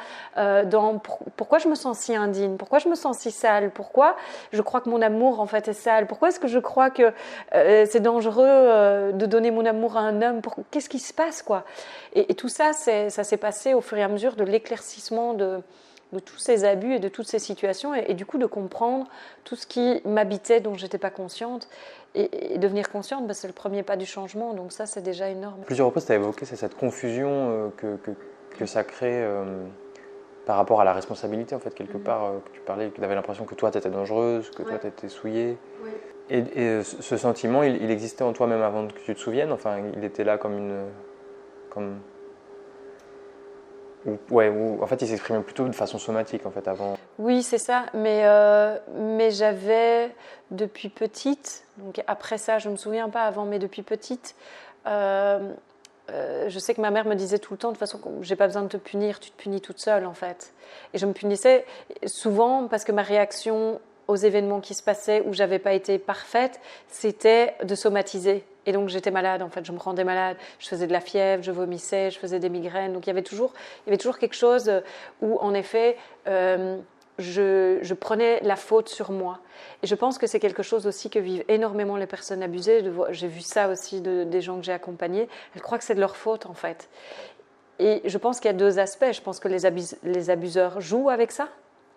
pourquoi je me sens si indigne, pourquoi je me sens si sale, pourquoi je crois que mon amour en fait est sale, pourquoi est-ce que je crois que c'est dangereux de donner mon amour à un homme, qu'est-ce qui se passe, quoi. Et tout ça, ça s'est passé au fur et à mesure de l'éclaircissement de tous ces abus et de toutes ces situations, et du coup de comprendre tout ce qui m'habitait dont je n'étais pas consciente, et devenir consciente, c'est le premier pas du changement, donc ça c'est déjà énorme. Plusieurs reprises tu as évoqué cette confusion que ça crée par rapport à la responsabilité en fait, quelque part, que tu parlais, que tu avais l'impression que toi tu étais dangereuse, que toi tu étais souillée. Oui. Et ce sentiment, il existait en toi même avant que tu te souviennes, enfin il était là ou en fait il s'exprimait plutôt de façon somatique en fait avant. Oui, c'est ça, mais j'avais depuis petite, donc après ça je me souviens pas avant, mais depuis petite, je sais que ma mère me disait tout le temps, de toute façon j'ai pas besoin de te punir, tu te punis toute seule en fait. Et je me punissais souvent parce que ma réaction aux événements qui se passaient où j'avais pas été parfaite, c'était de somatiser. Et donc j'étais malade, en fait, je me rendais malade, je faisais de la fièvre, je vomissais, je faisais des migraines. Donc il y avait toujours quelque chose où, en effet, je prenais la faute sur moi. Et je pense que c'est quelque chose aussi que vivent énormément les personnes abusées. J'ai vu ça aussi des gens que j'ai accompagnés. Elles croient que c'est de leur faute, en fait. Et je pense qu'il y a 2 aspects. Je pense que les abuseurs jouent avec ça.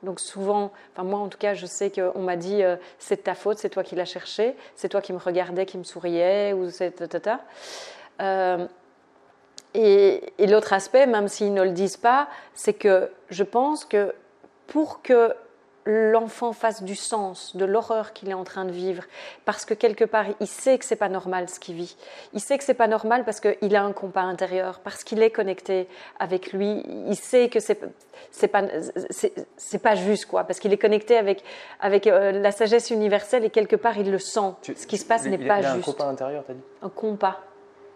Donc souvent, enfin moi en tout cas, je sais qu'on m'a dit c'est de ta faute, c'est toi qui l'as cherché, c'est toi qui me regardais, qui me souriais, ou c'est tata. Et l'autre aspect, même s'ils ne le disent pas, c'est que je pense que pour que l'enfant fasse du sens de l'horreur qu'il est en train de vivre, parce que quelque part il sait que c'est pas normal ce qu'il vit, il sait que c'est pas normal parce qu'il a un compas intérieur, parce qu'il est connecté avec lui, il sait que c'est pas juste, quoi, parce qu'il est connecté avec la sagesse universelle, et quelque part il le sent, ce qui se passe n'est pas juste. Il a un compas intérieur, t'as dit? Un compas.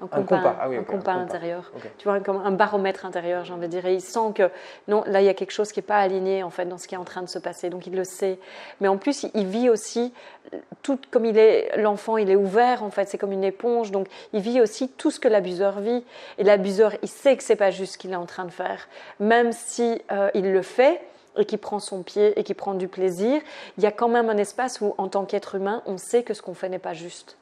Un compas intérieur. Okay. Tu vois, comme un baromètre intérieur, j'ai envie de dire. Et il sent que, non, là, il y a quelque chose qui n'est pas aligné, en fait, dans ce qui est en train de se passer. Donc, il le sait. Mais en plus, il vit aussi, comme l'enfant, il est ouvert, en fait. C'est comme une éponge. Donc, il vit aussi tout ce que l'abuseur vit. Et l'abuseur, il sait que ce n'est pas juste ce qu'il est en train de faire. Même si il le fait, et qui prend son pied, et qui prend du plaisir, il y a quand même un espace où, en tant qu'être humain, on sait que ce qu'on fait n'est pas juste.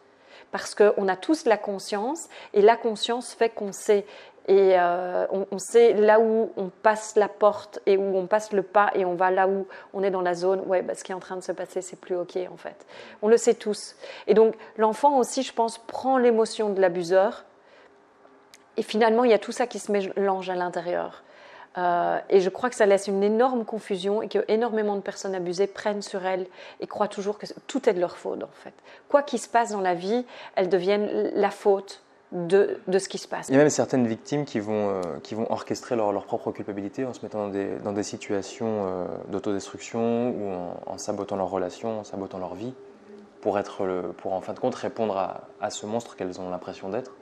Parce qu'on a tous la conscience, et la conscience fait qu'on sait. Et on sait là où on passe la porte et où on passe le pas, et on va là où on est dans la zone, ce qui est en train de se passer, c'est plus OK, en fait. On le sait tous. Et donc, l'enfant aussi, je pense, prend l'émotion de l'abuseur, et finalement, il y a tout ça qui se mélange à l'intérieur. Et je crois que ça laisse une énorme confusion, et que énormément de personnes abusées prennent sur elles et croient toujours que tout est de leur faute, en fait. Quoi qu'il se passe dans la vie, elles deviennent la faute de ce qui se passe. Il y a même certaines victimes qui vont orchestrer leur propre culpabilité en se mettant dans des situations d'autodestruction, ou en sabotant leur relation, en sabotant leur vie, pour en fin de compte répondre à ce monstre qu'elles ont l'impression d'être.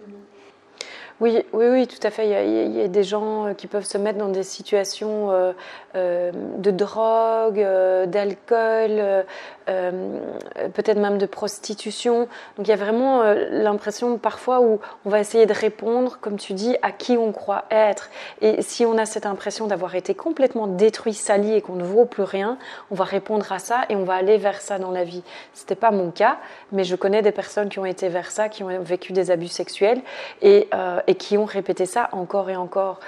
Oui, tout à fait. Il y a des gens qui peuvent se mettre dans des situations de drogue, d'alcool, peut-être même de prostitution. Donc il y a vraiment l'impression parfois où on va essayer de répondre, comme tu dis, à qui on croit être. Et si on a cette impression d'avoir été complètement détruit, sali et qu'on ne vaut plus rien, on va répondre à ça et on va aller vers ça dans la vie. C'était pas mon cas, mais je connais des personnes qui ont été vers ça, qui ont vécu des abus sexuels et qui ont répété ça encore et encore.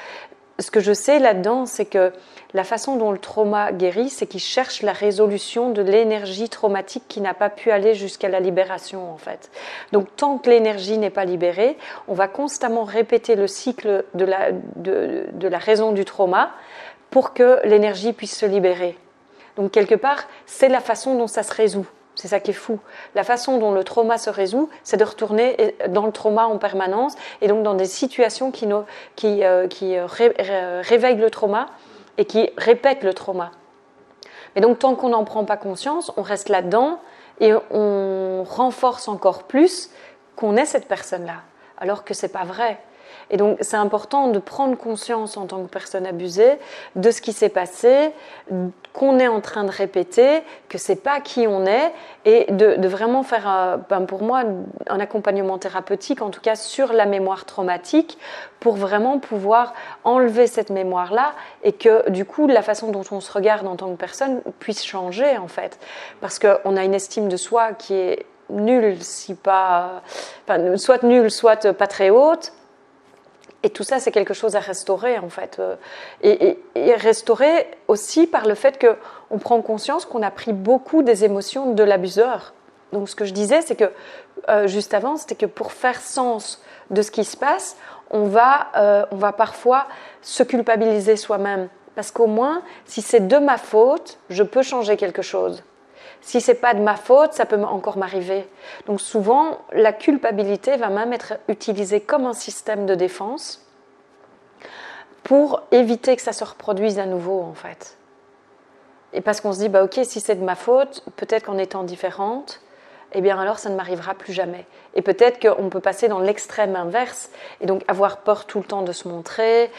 Ce que je sais là-dedans, c'est que la façon dont le trauma guérit, c'est qu'il cherche la résolution de l'énergie traumatique qui n'a pas pu aller jusqu'à la libération, en fait. Donc, tant que l'énergie n'est pas libérée, on va constamment répéter le cycle de la raison du trauma pour que l'énergie puisse se libérer. Donc, quelque part, c'est la façon dont ça se résout. C'est ça qui est fou. La façon dont le trauma se résout, c'est de retourner dans le trauma en permanence et donc dans des situations qui réveillent le trauma et qui répètent le trauma. Mais donc tant qu'on n'en prend pas conscience, on reste là-dedans et on renforce encore plus qu'on est cette personne-là, alors que c'est pas vrai. Et donc, c'est important de prendre conscience en tant que personne abusée de ce qui s'est passé, qu'on est en train de répéter, que c'est pas qui on est, et de vraiment faire, pour moi, un accompagnement thérapeutique, en tout cas sur la mémoire traumatique, pour vraiment pouvoir enlever cette mémoire-là et que, du coup, la façon dont on se regarde en tant que personne puisse changer, en fait. Parce qu'on a une estime de soi qui est nulle, soit nulle, soit pas très haute. Et tout ça, c'est quelque chose à restaurer, en fait. Et restaurer aussi par le fait qu'on prend conscience qu'on a pris beaucoup des émotions de l'abuseur. Donc, ce que je disais, c'est que, juste avant, c'était que pour faire sens de ce qui se passe, on va parfois se culpabiliser soi-même. Parce qu'au moins, si c'est de ma faute, je peux changer quelque chose. Si c'est pas de ma faute, ça peut encore m'arriver. Donc souvent, la culpabilité va même être utilisée comme un système de défense pour éviter que ça se reproduise à nouveau, en fait. Et parce qu'on se dit, ok, si c'est de ma faute, peut-être qu'en étant différente, eh bien alors ça ne m'arrivera plus jamais. Et peut-être qu'on peut passer dans l'extrême inverse, et donc avoir peur tout le temps de se montrer,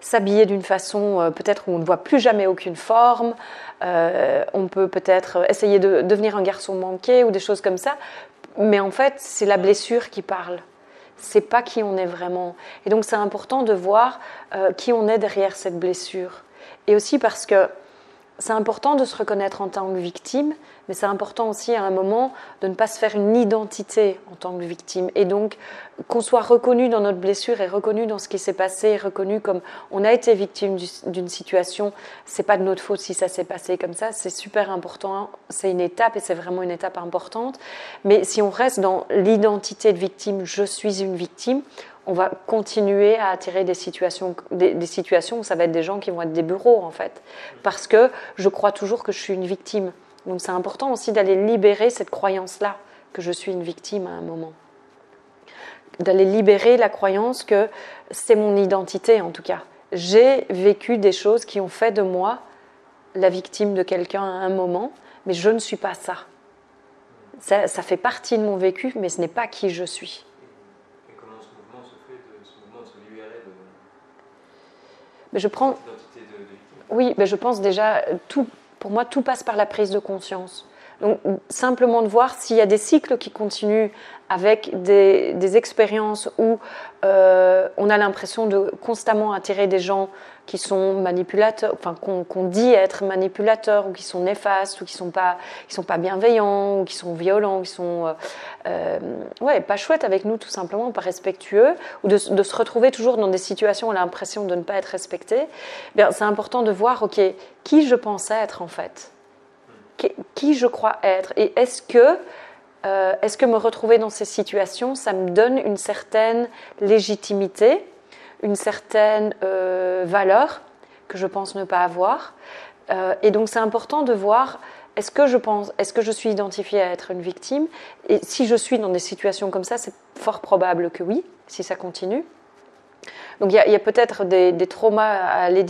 s'habiller d'une façon peut-être où on ne voit plus jamais aucune forme, on peut peut-être essayer de devenir un garçon manqué ou des choses comme ça, mais en fait c'est la blessure qui parle. C'est pas qui on est vraiment. Et donc c'est important de voir qui on est derrière cette blessure. Et aussi parce que c'est important de se reconnaître en tant que victime, mais c'est important aussi à un moment de ne pas se faire une identité en tant que victime. Et donc qu'on soit reconnu dans notre blessure et reconnu dans ce qui s'est passé, reconnu comme on a été victime d'une situation, c'est pas de notre faute si ça s'est passé comme ça, c'est super important, c'est une étape et c'est vraiment une étape importante. Mais si on reste dans l'identité de victime, je suis une victime, on va continuer à attirer des situations où ça va être des gens qui vont être des bourreaux, en fait. Parce que je crois toujours que je suis une victime. Donc c'est important aussi d'aller libérer cette croyance-là, que je suis une victime à un moment. D'aller libérer la croyance que c'est mon identité, en tout cas. J'ai vécu des choses qui ont fait de moi la victime de quelqu'un à un moment, mais je ne suis pas ça. Ça fait partie de mon vécu, mais ce n'est pas qui je suis. Je pense déjà, pour moi, tout passe par la prise de conscience. Donc, simplement de voir s'il y a des cycles qui continuent avec des expériences où on a l'impression de constamment attirer des gens qui sont manipulateurs, enfin qu'on dit être manipulateurs, ou qui sont néfastes, ou qui sont pas bienveillants, ou qui sont violents, qui sont pas chouettes avec nous, tout simplement, pas respectueux, ou de se retrouver toujours dans des situations où on a l'impression de ne pas être respecté. Bien, c'est important de voir, ok, qui je pense être en fait, qui je crois être, et est-ce que me retrouver dans ces situations, ça me donne une certaine légitimité, une certaine valeur que je pense ne pas avoir. Et donc c'est important de voir, est-ce que je suis identifiée à être une victime? Et si je suis dans des situations comme ça, c'est fort probable que oui, si ça continue. Donc il y a peut-être des traumas à les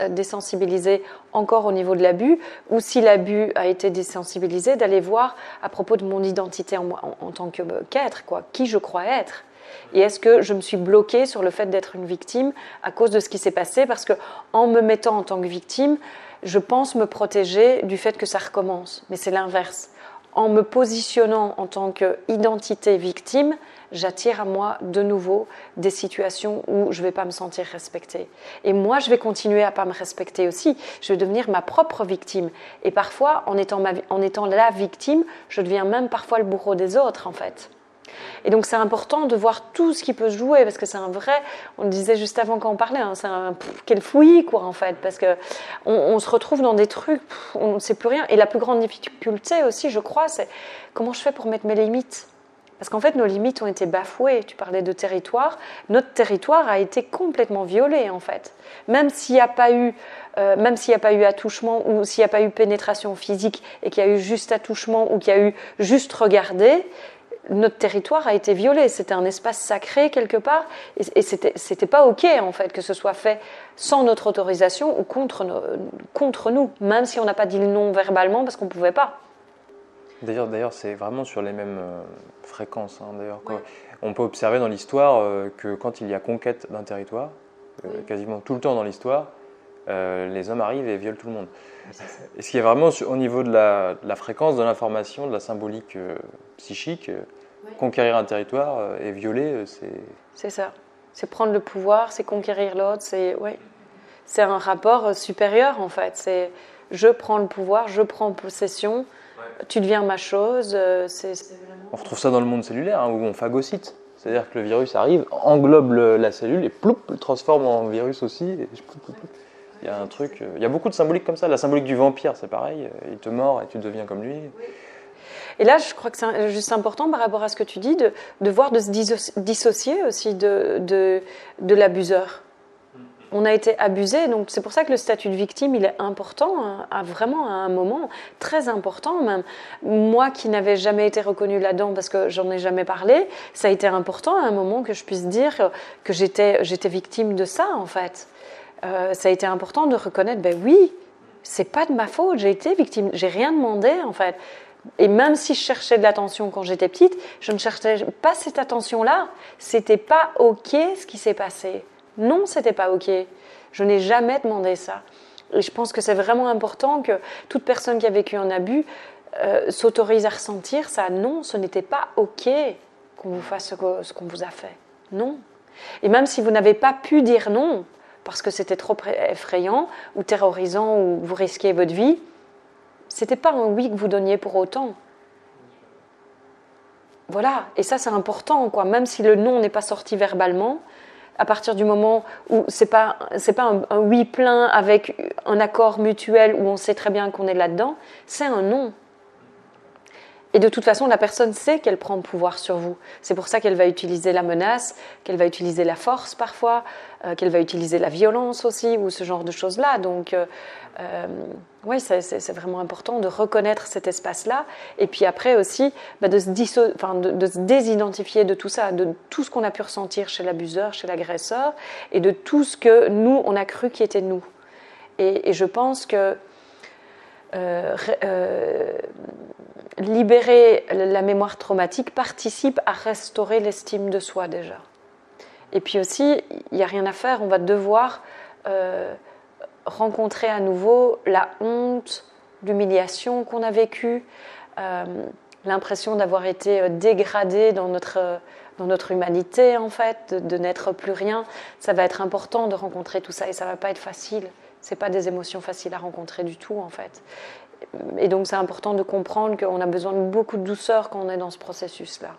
désensibiliser encore au niveau de l'abus, ou si l'abus a été désensibilisé, d'aller voir à propos de mon identité en tant qu'être, qui je crois être. Et est-ce que je me suis bloquée sur le fait d'être une victime à cause de ce qui s'est passé? Parce qu'en me mettant en tant que victime, je pense me protéger du fait que ça recommence. Mais c'est l'inverse. En me positionnant en tant qu'identité victime, j'attire à moi de nouveau des situations où je ne vais pas me sentir respectée. Et moi, je vais continuer à ne pas me respecter aussi. Je vais devenir ma propre victime. Et parfois, en étant la victime, je deviens même parfois le bourreau des autres, en fait. Et donc, c'est important de voir tout ce qui peut se jouer, parce que c'est un vrai, on le disait juste avant quand on parlait, hein, c'est un quel fouillis, quoi, en fait, parce qu'on se retrouve dans des trucs, on ne sait plus rien. Et la plus grande difficulté aussi, je crois, c'est comment je fais pour mettre mes limites. Parce qu'en fait, nos limites ont été bafouées. Tu parlais de territoire. Notre territoire a été complètement violé, en fait. Même s'il n'y a pas eu attouchement ou s'il n'y a pas eu pénétration physique et qu'il y a eu juste attouchement ou qu'il y a eu juste regarder, notre territoire a été violé. C'était un espace sacré quelque part et c'était pas OK, en fait, que ce soit fait sans notre autorisation ou contre nous, même si on n'a pas dit le non verbalement parce qu'on ne pouvait pas. D'ailleurs, c'est vraiment sur les mêmes fréquences. Hein, d'ailleurs, ouais. On peut observer dans l'histoire que quand il y a conquête d'un territoire, quasiment tout le temps dans l'histoire, les hommes arrivent et violent tout le monde. Et ce qui est vraiment au niveau de la fréquence, de l'information, de la symbolique psychique, conquérir un territoire et violer, c'est... C'est ça. C'est prendre le pouvoir, c'est conquérir l'autre, c'est un rapport supérieur en fait. C'est je prends le pouvoir, je prends possession. Tu deviens ma chose. On retrouve ça dans le monde cellulaire, hein, où on phagocyte. C'est-à-dire que le virus arrive, englobe la cellule et ploup, le transforme en virus aussi. Et il y a un truc, il y a beaucoup de symboliques comme ça. La symbolique du vampire, c'est pareil. Il te mord et tu deviens comme lui. Et là, je crois que c'est juste important par rapport à ce que tu dis, de voir, de se dissocier aussi de l'abuseur. On a été abusé, donc c'est pour ça que le statut de victime, il est important, vraiment à un moment très important même. Moi qui n'avais jamais été reconnue là-dedans parce que j'en ai jamais parlé, ça a été important à un moment que je puisse dire que j'étais victime de ça en fait. Ça a été important de reconnaître, ben oui, c'est pas de ma faute, j'ai été victime, j'ai rien demandé en fait. Et même si je cherchais de l'attention quand j'étais petite, je ne cherchais pas cette attention-là. C'était pas OK ce qui s'est passé. Non, c'était pas OK. Je n'ai jamais demandé ça. Et je pense que c'est vraiment important que toute personne qui a vécu un abus s'autorise à ressentir ça. Non, ce n'était pas OK qu'on vous fasse ce qu'on vous a fait. Non. Et même si vous n'avez pas pu dire non, parce que c'était trop effrayant ou terrorisant ou vous risquiez votre vie, c'était pas un oui que vous donniez pour autant. Voilà. Et ça, c'est important, quoi. Même si le non n'est pas sorti verbalement, à partir du moment où c'est pas un oui plein avec un accord mutuel où on sait très bien qu'on est là-dedans, c'est un non. Et de toute façon, la personne sait qu'elle prend le pouvoir sur vous. C'est pour ça qu'elle va utiliser la menace, qu'elle va utiliser la force parfois, qu'elle va utiliser la violence aussi, ou ce genre de choses-là. Donc, oui, c'est vraiment important de reconnaître cet espace-là. Et puis après aussi, de se désidentifier de tout ça, de tout ce qu'on a pu ressentir chez l'abuseur, chez l'agresseur, et de tout ce que nous, on a cru qui était nous. Et je pense que libérer la mémoire traumatique participe à restaurer l'estime de soi déjà. Et puis aussi, il n'y a rien à faire, on va devoir rencontrer à nouveau la honte, l'humiliation qu'on a vécue, l'impression d'avoir été dégradé dans notre humanité en fait, de n'être plus rien. Ça va être important de rencontrer tout ça et ça ne va pas être facile. Ce n'est pas des émotions faciles à rencontrer du tout en fait. Et donc c'est important de comprendre qu'on a besoin de beaucoup de douceur quand on est dans ce processus-là.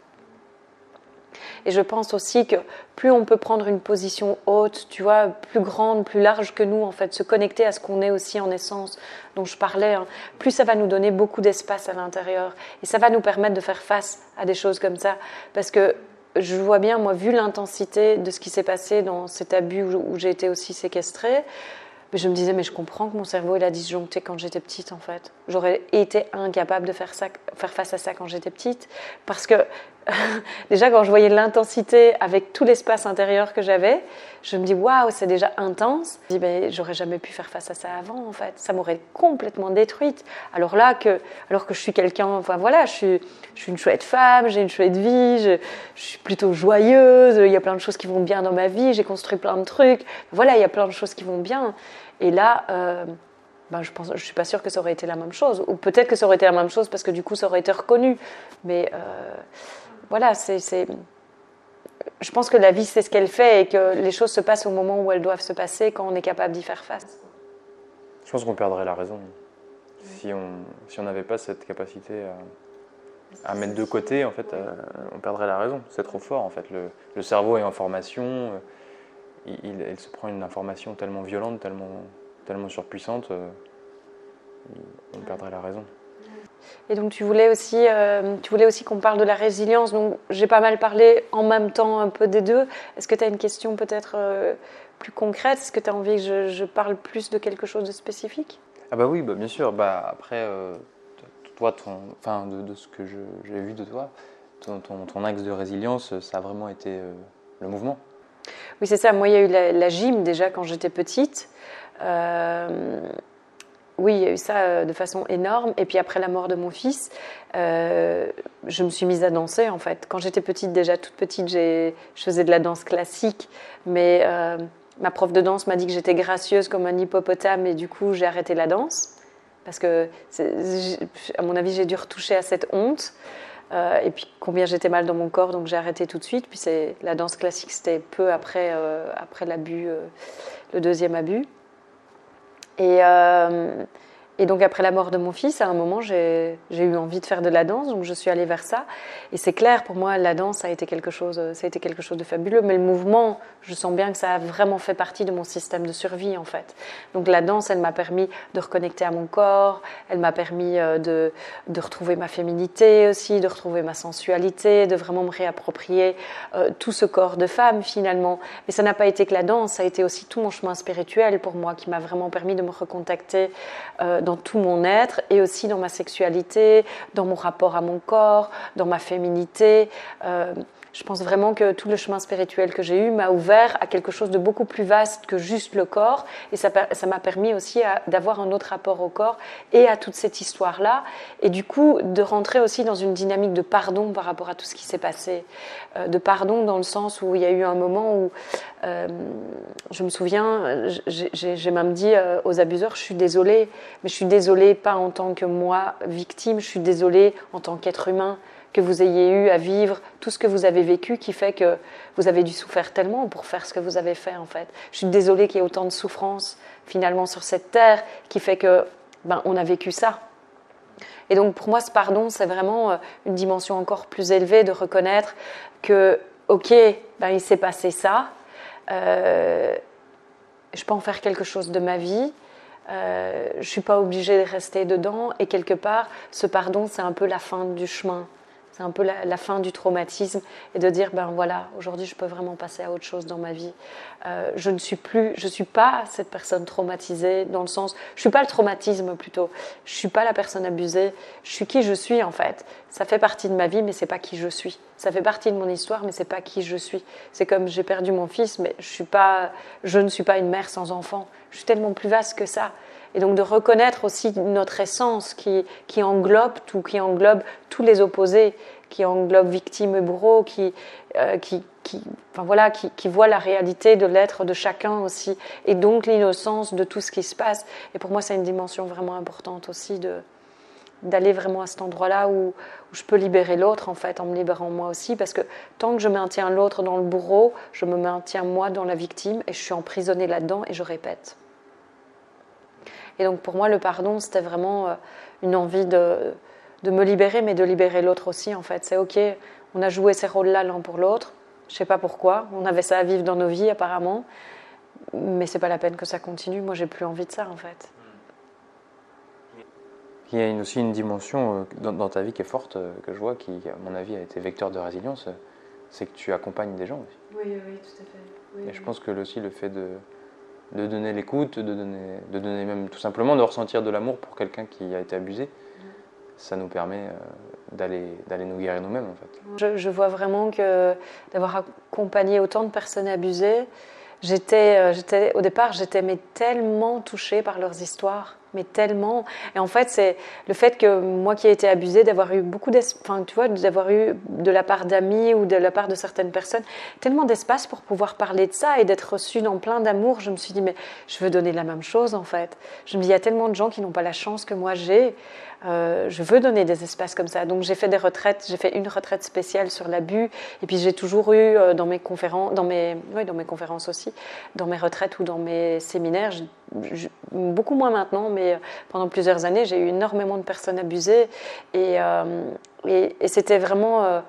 Et je pense aussi que plus on peut prendre une position haute, tu vois, plus grande, plus large que nous, en fait, se connecter à ce qu'on est aussi en essence, dont je parlais, hein, plus ça va nous donner beaucoup d'espace à l'intérieur. Et ça va nous permettre de faire face à des choses comme ça. Parce que je vois bien, moi, vu l'intensité de ce qui s'est passé dans cet abus où j'ai été aussi séquestrée, je me disais, mais je comprends que mon cerveau il a disjoncté quand j'étais petite, en fait. J'aurais été incapable de faire face à ça quand j'étais petite. Parce que déjà quand je voyais l'intensité avec tout l'espace intérieur que j'avais, je me dis waouh, c'est déjà intense. Je me dis ben, j'aurais jamais pu faire face à ça avant en fait, ça m'aurait complètement détruite. Alors que je suis quelqu'un, enfin voilà, je suis une chouette femme, j'ai une chouette vie, je suis plutôt joyeuse, il y a plein de choses qui vont bien dans ma vie, j'ai construit plein de trucs, voilà, il y a plein de choses qui vont bien. Et là, ben je suis pas sûre que ça aurait été la même chose, ou peut-être que ça aurait été la même chose parce que du coup ça aurait été reconnu, mais voilà, je pense que la vie, c'est ce qu'elle fait et que les choses se passent au moment où elles doivent se passer quand on est capable d'y faire face. Je pense qu'on perdrait la raison si on n'avait pas cette capacité à mettre de côté. En fait, on perdrait la raison. C'est trop fort. En fait, le cerveau est en formation. Il se prend une information tellement violente, tellement surpuissante. On perdrait la raison. Et donc tu voulais aussi qu'on parle de la résilience. Donc j'ai pas mal parlé en même temps un peu des deux. Est-ce que tu as une question peut-être plus concrète? Est-ce que tu as envie que je parle plus de quelque chose de spécifique? Ah bah oui, bah bien sûr. Bah après, toi, de ce que j'ai vu de toi, ton axe de résilience, ça a vraiment été le mouvement. Oui, c'est ça. Moi, il y a eu la gym déjà quand j'étais petite. Oui, il y a eu ça de façon énorme. Et puis après la mort de mon fils, je me suis mise à danser en fait. Quand j'étais petite, déjà toute petite, je faisais de la danse classique. Mais ma prof de danse m'a dit que j'étais gracieuse comme un hippopotame et du coup j'ai arrêté la danse. Parce que, à mon avis, j'ai dû retoucher à cette honte. Et puis combien j'étais mal dans mon corps, donc j'ai arrêté tout de suite. Puis la danse classique, c'était peu après l'abus, le deuxième abus. Et donc après la mort de mon fils, à un moment, j'ai eu envie de faire de la danse, donc je suis allée vers ça. Et c'est clair, pour moi, la danse, ça a été quelque chose de fabuleux. Mais le mouvement, je sens bien que ça a vraiment fait partie de mon système de survie, en fait. Donc la danse, elle m'a permis de reconnecter à mon corps, elle m'a permis de retrouver ma féminité aussi, de retrouver ma sensualité, de vraiment me réapproprier tout ce corps de femme, finalement. Mais ça n'a pas été que la danse, ça a été aussi tout mon chemin spirituel pour moi, qui m'a vraiment permis de me recontacter dans tout mon être et aussi dans ma sexualité, dans mon rapport à mon corps, dans ma féminité. Je pense vraiment que tout le chemin spirituel que j'ai eu m'a ouvert à quelque chose de beaucoup plus vaste que juste le corps. Et ça m'a permis aussi d'avoir un autre rapport au corps et à toute cette histoire-là. Et du coup, de rentrer aussi dans une dynamique de pardon par rapport à tout ce qui s'est passé. De pardon dans le sens où il y a eu un moment où, je me souviens, j'ai même dit aux abuseurs, je suis désolée, mais je suis désolée pas en tant que moi, victime, je suis désolée en tant qu'être humain, que vous ayez eu à vivre tout ce que vous avez vécu qui fait que vous avez dû souffrir tellement pour faire ce que vous avez fait en fait. Je suis désolée qu'il y ait autant de souffrance finalement sur cette terre qui fait que on a vécu ça. Et donc pour moi ce pardon c'est vraiment une dimension encore plus élevée de reconnaître que ok, il s'est passé ça, je peux en faire quelque chose de ma vie. Je ne suis pas obligée de rester dedans et quelque part ce pardon c'est un peu la fin du chemin. C'est un peu la fin du traumatisme et de dire, voilà, aujourd'hui je peux vraiment passer à autre chose dans ma vie. Je ne suis pas cette personne traumatisée dans le sens, je ne suis pas le traumatisme plutôt, je ne suis pas la personne abusée, je suis qui je suis en fait. Ça fait partie de ma vie mais ce n'est pas qui je suis. Ça fait partie de mon histoire mais ce n'est pas qui je suis. C'est comme j'ai perdu mon fils mais je ne suis pas une mère sans enfant. Je suis tellement plus vaste que ça. Et donc de reconnaître aussi notre essence qui englobe tout, qui englobe tous les opposés, qui englobe victime et bourreau, qui voit la réalité de l'être de chacun aussi, et donc l'innocence de tout ce qui se passe. Et pour moi, c'est une dimension vraiment importante aussi d'aller vraiment à cet endroit-là où je peux libérer l'autre en fait, en me libérant moi aussi, parce que tant que je maintiens l'autre dans le bourreau, je me maintiens moi dans la victime, et je suis emprisonnée là-dedans, et je répète. Et donc pour moi, le pardon, c'était vraiment une envie de me libérer, mais de libérer l'autre aussi, en fait. C'est ok, on a joué ces rôles-là l'un pour l'autre, je ne sais pas pourquoi, on avait ça à vivre dans nos vies apparemment, mais ce n'est pas la peine que ça continue, moi j'ai plus envie de ça en fait. Il y a aussi une dimension dans ta vie qui est forte, que je vois, qui à mon avis a été vecteur de résilience, c'est que tu accompagnes des gens aussi. Oui, tout à fait. Oui, et je pense que aussi le fait de donner l'écoute, de donner même tout simplement de ressentir de l'amour pour quelqu'un qui a été abusé, ça nous permet d'aller nous guérir nous-mêmes en fait. Je vois vraiment que d'avoir accompagné autant de personnes abusées, au départ, j'étais mais tellement touchée par leurs histoires, mais tellement. Et en fait, c'est le fait que moi qui ai été abusée, d'avoir eu d'avoir eu de la part d'amis ou de la part de certaines personnes, tellement d'espace pour pouvoir parler de ça et d'être reçue dans plein d'amour. Je me suis dit, mais je veux donner la même chose en fait. Je me dis, il y a tellement de gens qui n'ont pas la chance que moi j'ai. Je veux donner des espaces comme ça. Donc j'ai fait des retraites, j'ai fait une retraite spéciale sur l'abus, et puis j'ai toujours eu dans mes conférences aussi, dans mes retraites ou dans mes séminaires, beaucoup moins maintenant, mais pendant plusieurs années, j'ai eu énormément de personnes abusées, et c'était vraiment...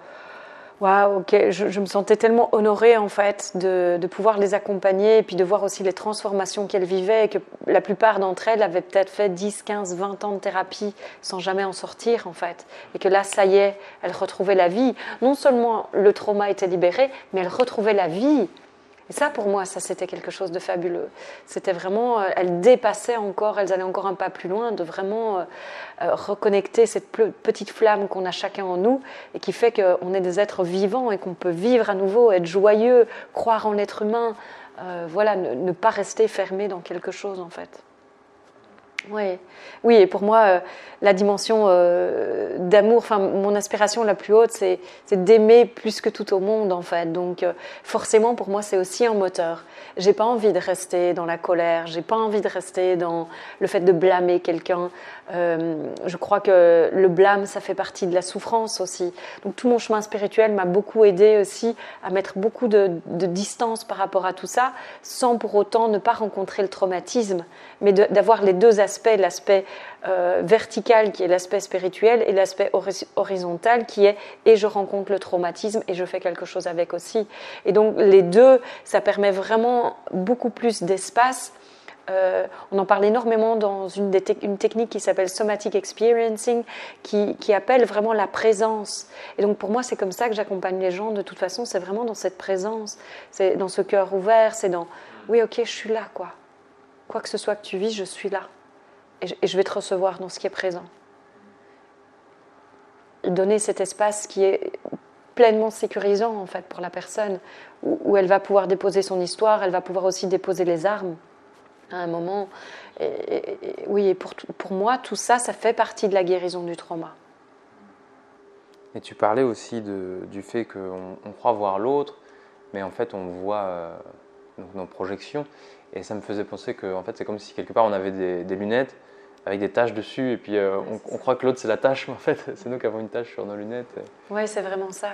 Waouh, ok, je me sentais tellement honorée en fait de pouvoir les accompagner et puis de voir aussi les transformations qu'elles vivaient, et que la plupart d'entre elles avaient peut-être fait 10, 15, 20 ans de thérapie sans jamais en sortir en fait. Et que là, ça y est, elles retrouvaient la vie. Non seulement le trauma était libéré, mais elles retrouvaient la vie. Et ça, pour moi, ça c'était quelque chose de fabuleux. C'était vraiment, elles dépassaient encore, elles allaient encore un pas plus loin, de vraiment reconnecter cette petite flamme qu'on a chacun en nous et qui fait qu'on est des êtres vivants et qu'on peut vivre à nouveau, être joyeux, croire en l'être humain, ne pas rester fermé dans quelque chose en fait. Oui, et pour moi, la dimension d'amour, mon aspiration la plus haute, c'est d'aimer plus que tout au monde, en fait. Donc, forcément, pour moi, c'est aussi un moteur. J'ai pas envie de rester dans la colère, j'ai pas envie de rester dans le fait de blâmer quelqu'un. Je crois que le blâme, ça fait partie de la souffrance aussi. Donc, tout mon chemin spirituel m'a beaucoup aidé aussi à mettre beaucoup de distance par rapport à tout ça, sans pour autant ne pas rencontrer le traumatisme, mais d'avoir les deux aspects, l'aspect vertical qui est l'aspect spirituel et l'aspect horizontal qui est et je rencontre le traumatisme et je fais quelque chose avec aussi. Et donc les deux, ça permet vraiment beaucoup plus d'espace. On en parle énormément dans une technique qui s'appelle Somatic Experiencing, qui appelle vraiment la présence. Et donc pour moi, c'est comme ça que j'accompagne les gens. De toute façon, c'est vraiment dans cette présence, c'est dans ce cœur ouvert, c'est dans oui, ok, je suis là, quoi. Quoi que ce soit que tu vis, je suis là. Et je vais te recevoir dans ce qui est présent. Donner cet espace qui est pleinement sécurisant, en fait, pour la personne, où elle va pouvoir déposer son histoire, elle va pouvoir aussi déposer les armes à un moment. Et pour moi, tout ça, ça fait partie de la guérison du trauma. Et tu parlais aussi du fait qu'on croit voir l'autre, mais en fait, on voit nos projections. Et ça me faisait penser que en fait, c'est comme si quelque part on avait des lunettes avec des taches dessus, et puis on croit que l'autre c'est la tache, mais en fait c'est nous qui avons une tache sur nos lunettes. Oui, c'est vraiment ça.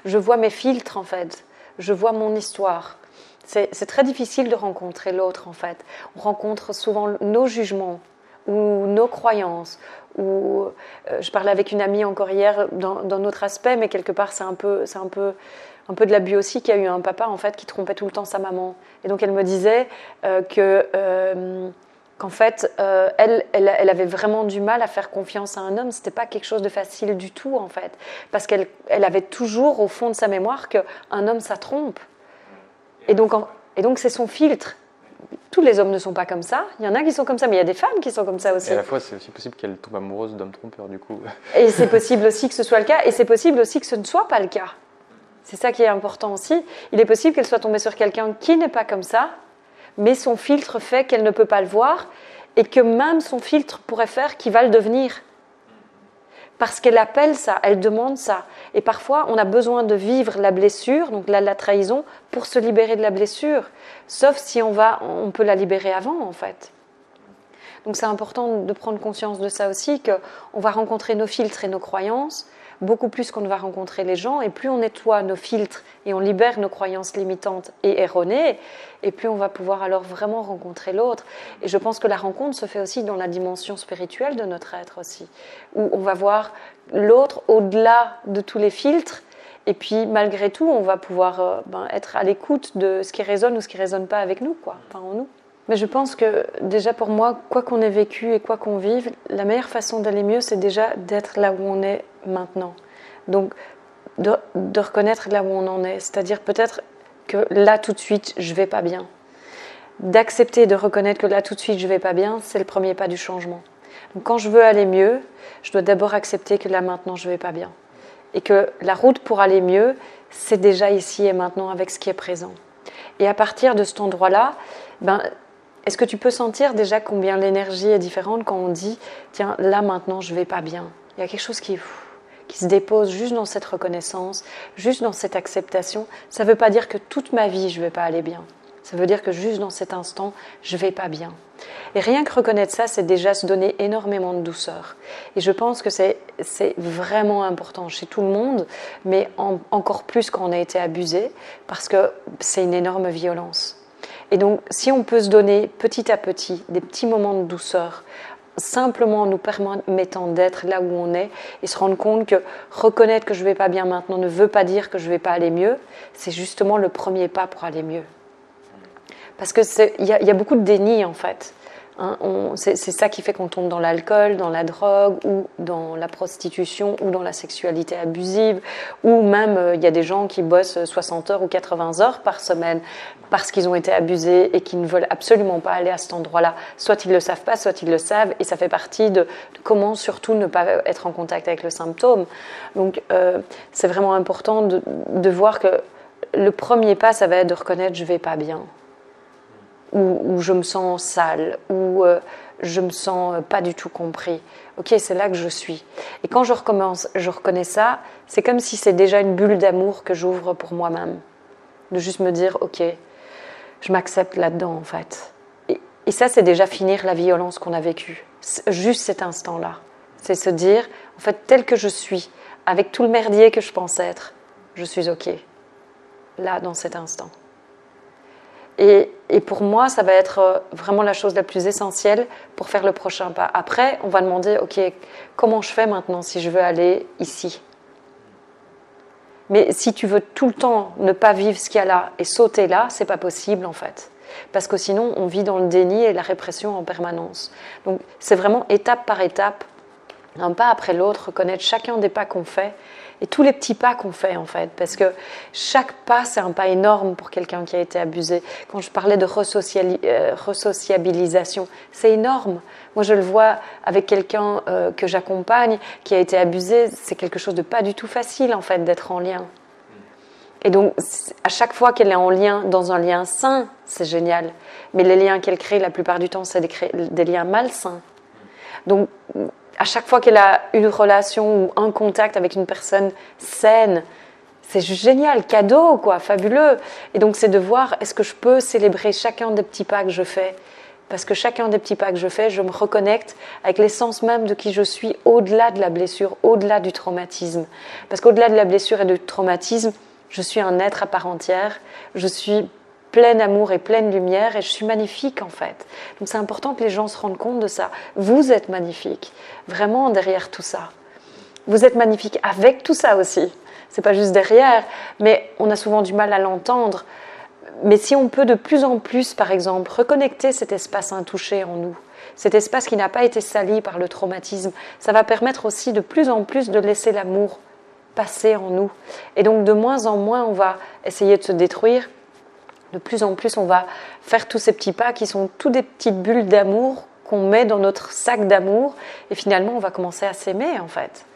Je vois mes filtres en fait, je vois mon histoire. C'est très difficile de rencontrer l'autre en fait. On rencontre souvent nos jugements ou nos croyances. Je parlais avec une amie encore hier dans notre aspect, mais quelque part c'est un peu de l'abus aussi, qu'il y a eu un papa en fait qui trompait tout le temps sa maman. Et donc elle me disait qu'en fait elle avait vraiment du mal à faire confiance à un homme. C'était pas quelque chose de facile du tout en fait, parce qu'elle avait toujours au fond de sa mémoire qu'un homme ça trompe. Et donc c'est son filtre. Tous les hommes ne sont pas comme ça. Il y en a qui sont comme ça, mais il y a des femmes qui sont comme ça aussi. Et à la fois, c'est aussi possible qu'elle tombe amoureuse d'hommes trompeurs, du coup. Et c'est possible aussi que ce soit le cas, et c'est possible aussi que ce ne soit pas le cas. C'est ça qui est important aussi. Il est possible qu'elle soit tombée sur quelqu'un qui n'est pas comme ça, mais son filtre fait qu'elle ne peut pas le voir, et que même son filtre pourrait faire qu'il va le devenir. Parce qu'elle appelle ça, elle demande ça. Et parfois, on a besoin de vivre la blessure, donc la trahison, pour se libérer de la blessure. Sauf si on peut la libérer avant, en fait. Donc c'est important de prendre conscience de ça aussi, qu'on va rencontrer nos filtres et nos croyances, beaucoup plus qu'on ne va rencontrer les gens, et plus on nettoie nos filtres et on libère nos croyances limitantes et erronées, et plus on va pouvoir alors vraiment rencontrer l'autre. Et je pense que la rencontre se fait aussi dans la dimension spirituelle de notre être aussi, où on va voir l'autre au-delà de tous les filtres, et puis malgré tout, on va pouvoir être à l'écoute de ce qui résonne ou ce qui ne résonne pas avec nous, en nous. Mais je pense que déjà pour moi, quoi qu'on ait vécu et quoi qu'on vive, la meilleure façon d'aller mieux, c'est déjà d'être là où on est maintenant. Donc de reconnaître là où on en est, c'est-à-dire peut-être que là tout de suite, je ne vais pas bien. D'accepter de reconnaître que là tout de suite, je ne vais pas bien, c'est le premier pas du changement. Donc quand je veux aller mieux, je dois d'abord accepter que là maintenant je ne vais pas bien. Et que la route pour aller mieux, c'est déjà ici et maintenant avec ce qui est présent. Et à partir de cet endroit-là, est-ce que tu peux sentir déjà combien l'énergie est différente quand on dit « Tiens, là maintenant je ne vais pas bien ». Il y a quelque chose qui se dépose juste dans cette reconnaissance, juste dans cette acceptation. Ça ne veut pas dire que toute ma vie je ne vais pas aller bien. Ça veut dire que juste dans cet instant, je ne vais pas bien. Et rien que reconnaître ça, c'est déjà se donner énormément de douceur. Et je pense que c'est vraiment important chez tout le monde, mais encore plus quand on a été abusé, parce que c'est une énorme violence. Et donc, si on peut se donner petit à petit des petits moments de douceur, simplement en nous permettant d'être là où on est et se rendre compte que reconnaître que je ne vais pas bien maintenant ne veut pas dire que je ne vais pas aller mieux, c'est justement le premier pas pour aller mieux. Parce qu'il y a beaucoup de déni en fait. C'est ça qui fait qu'on tombe dans l'alcool, dans la drogue, ou dans la prostitution, ou dans la sexualité abusive, ou même il y a des gens qui bossent 60 heures ou 80 heures par semaine parce qu'ils ont été abusés et qui ne veulent absolument pas aller à cet endroit-là. Soit ils ne le savent pas, soit ils le savent, et ça fait partie de comment surtout ne pas être en contact avec le symptôme. Donc c'est vraiment important de voir que le premier pas, ça va être de reconnaître « je ne vais pas bien ». Ou je me sens sale, ou je me sens pas du tout compris. Ok, c'est là que je suis. Et quand je reconnais ça, c'est comme si c'est déjà une bulle d'amour que j'ouvre pour moi-même. De juste me dire, ok, je m'accepte là-dedans en fait. Et ça, c'est déjà finir la violence qu'on a vécue. Juste cet instant-là. C'est se dire, en fait, tel que je suis, avec tout le merdier que je pense être, je suis ok. Là, dans cet instant. Et pour moi, ça va être vraiment la chose la plus essentielle pour faire le prochain pas. Après, on va demander, ok, comment je fais maintenant si je veux aller ici ? Mais si tu veux tout le temps ne pas vivre ce qu'il y a là et sauter là, c'est pas possible en fait. Parce que sinon, on vit dans le déni et la répression en permanence. Donc, c'est vraiment étape par étape, un pas après l'autre, reconnaître chacun des pas qu'on fait et tous les petits pas qu'on fait en fait, parce que chaque pas c'est un pas énorme pour quelqu'un qui a été abusé. Quand je parlais de resociabilisation, c'est énorme. Moi je le vois avec quelqu'un que j'accompagne qui a été abusé, c'est quelque chose de pas du tout facile en fait d'être en lien. Et donc à chaque fois qu'elle est en lien, dans un lien sain, c'est génial. Mais les liens qu'elle crée la plupart du temps c'est des liens malsains. Donc à chaque fois qu'elle a une relation ou un contact avec une personne saine, c'est juste génial, cadeau, quoi, fabuleux. Et donc, c'est de voir, est-ce que je peux célébrer chacun des petits pas que je fais ? Parce que chacun des petits pas que je fais, je me reconnecte avec l'essence même de qui je suis, au-delà de la blessure, au-delà du traumatisme. Parce qu'au-delà de la blessure et du traumatisme, je suis un être à part entière, je suis pleine d'amour et pleine lumière, et je suis magnifique en fait. Donc c'est important que les gens se rendent compte de ça. Vous êtes magnifique, vraiment derrière tout ça. Vous êtes magnifique avec tout ça aussi. C'est pas juste derrière, mais on a souvent du mal à l'entendre. Mais si on peut de plus en plus, par exemple, reconnecter cet espace intouché en nous, cet espace qui n'a pas été sali par le traumatisme, ça va permettre aussi de plus en plus de laisser l'amour passer en nous. Et donc de moins en moins, on va essayer de se détruire. De plus en plus, on va faire tous ces petits pas qui sont toutes des petites bulles d'amour qu'on met dans notre sac d'amour. Et finalement, on va commencer à s'aimer, en fait.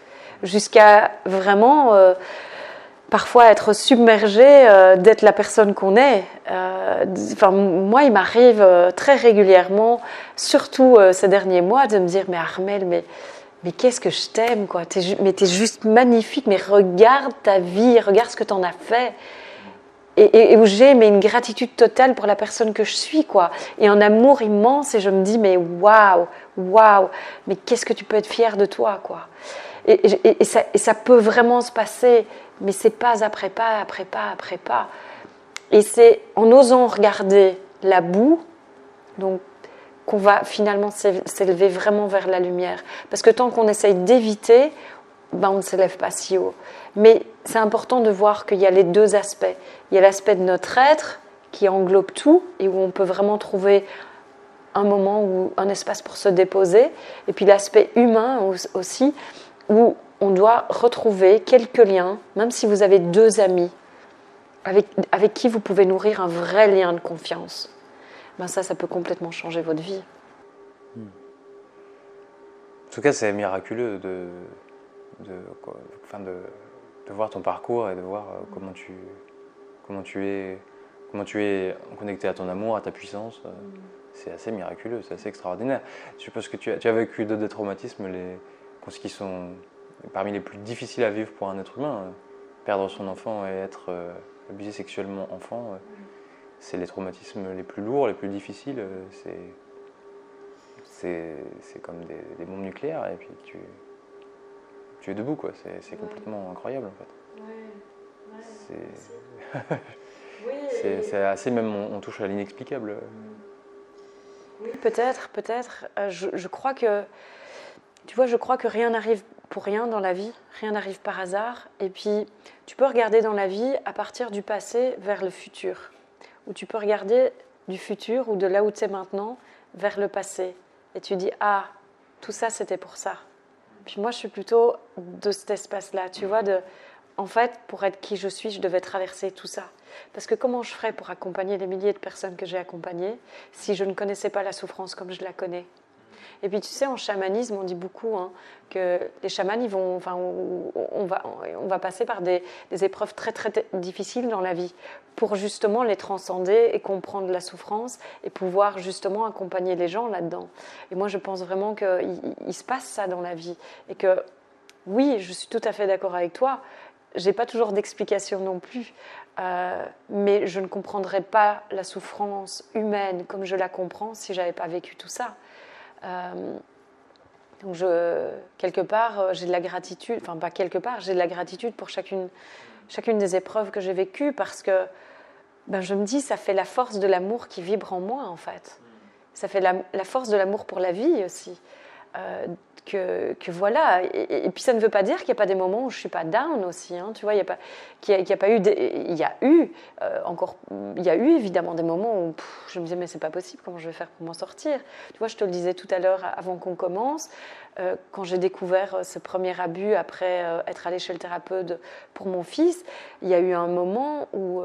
Jusqu'à vraiment, parfois, être submergé d'être la personne qu'on est. Moi, il m'arrive très régulièrement, surtout ces derniers mois, de me dire « Mais Armelle, mais qu'est-ce que je t'aime, quoi. T'es juste magnifique, mais regarde ta vie, regarde ce que t'en as fait. » Et où j'ai une gratitude totale pour la personne que je suis, quoi. Et un amour immense, et je me dis, mais waouh, mais qu'est-ce que tu peux être fière de toi, quoi. Et ça peut vraiment se passer, mais c'est pas après pas, après pas, après pas. Et c'est en osant regarder la boue, donc, qu'on va finalement s'élever vraiment vers la lumière. Parce que tant qu'on essaye d'éviter, on ne s'élève pas si haut. Mais c'est important de voir qu'il y a les deux aspects. Il y a l'aspect de notre être qui englobe tout et où on peut vraiment trouver un moment ou un espace pour se déposer. Et puis l'aspect humain aussi, où on doit retrouver quelques liens, même si vous avez 2 amis, avec qui vous pouvez nourrir un vrai lien de confiance. Ça peut complètement changer votre vie. tout cas, c'est miraculeux de, quoi, enfin de voir ton parcours et de voir comment tu es connecté à ton amour, à ta puissance. C'est assez miraculeux, c'est assez extraordinaire. Je suppose que tu as vécu d'autres traumatismes qui sont parmi les plus difficiles à vivre pour un être humain. Perdre son enfant et être abusé sexuellement enfant, c'est les traumatismes les plus lourds, les plus difficiles. C'est comme des bombes nucléaires et puis tu es debout, quoi. C'est complètement incroyable en fait. C'est assez, même on touche à l'inexplicable. Oui, peut-être. Je crois que, tu vois, je crois que rien n'arrive pour rien dans la vie, rien n'arrive par hasard. Et puis, tu peux regarder dans la vie à partir du passé vers le futur. Ou tu peux regarder du futur ou de là où tu es maintenant vers le passé. Et tu dis, ah, tout ça, c'était pour ça. Puis moi, je suis plutôt de cet espace-là, tu vois, en fait, pour être qui je suis, je devais traverser tout ça. Parce que comment je ferais pour accompagner les milliers de personnes que j'ai accompagnées si je ne connaissais pas la souffrance comme je la connais? Et puis tu sais, en chamanisme, on dit beaucoup que les chamans, on va passer par des épreuves très très difficiles dans la vie pour justement les transcender et comprendre la souffrance et pouvoir justement accompagner les gens là-dedans. Et moi, je pense vraiment qu'il se passe ça dans la vie et que oui, je suis tout à fait d'accord avec toi. J'ai pas toujours d'explication non plus, mais je ne comprendrais pas la souffrance humaine comme je la comprends si j'avais pas vécu tout ça. Donc quelque part, j'ai de la gratitude, enfin pas quelque part, j'ai de la gratitude pour chacune des épreuves que j'ai vécues parce que je me dis, ça fait la force de l'amour qui vibre en moi en fait. Ça fait la force de l'amour pour la vie aussi. Que voilà, et puis ça ne veut pas dire qu'il n'y a pas des moments où je ne suis pas down aussi, hein, tu vois, il y a eu évidemment des moments où je me disais mais c'est pas possible, comment je vais faire pour m'en sortir, tu vois, je te le disais tout à l'heure avant qu'on commence, quand j'ai découvert ce premier abus après être allée chez le thérapeute pour mon fils, il y a eu un moment où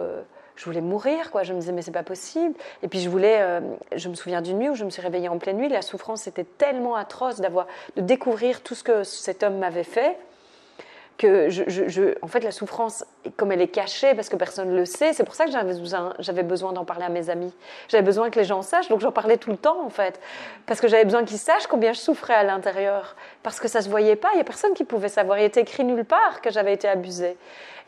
je voulais mourir, quoi. Je me disais, mais c'est pas possible. Et puis je me souviens d'une nuit où je me suis réveillée en pleine nuit. La souffrance était tellement atroce de découvrir tout ce que cet homme m'avait fait, que en fait, la souffrance, comme elle est cachée, parce que personne ne le sait, c'est pour ça que j'avais besoin d'en parler à mes amis. J'avais besoin que les gens sachent, donc j'en parlais tout le temps, en fait. Parce que j'avais besoin qu'ils sachent combien je souffrais à l'intérieur. Parce que ça ne se voyait pas, il n'y a personne qui pouvait savoir. Il était écrit nulle part que j'avais été abusée.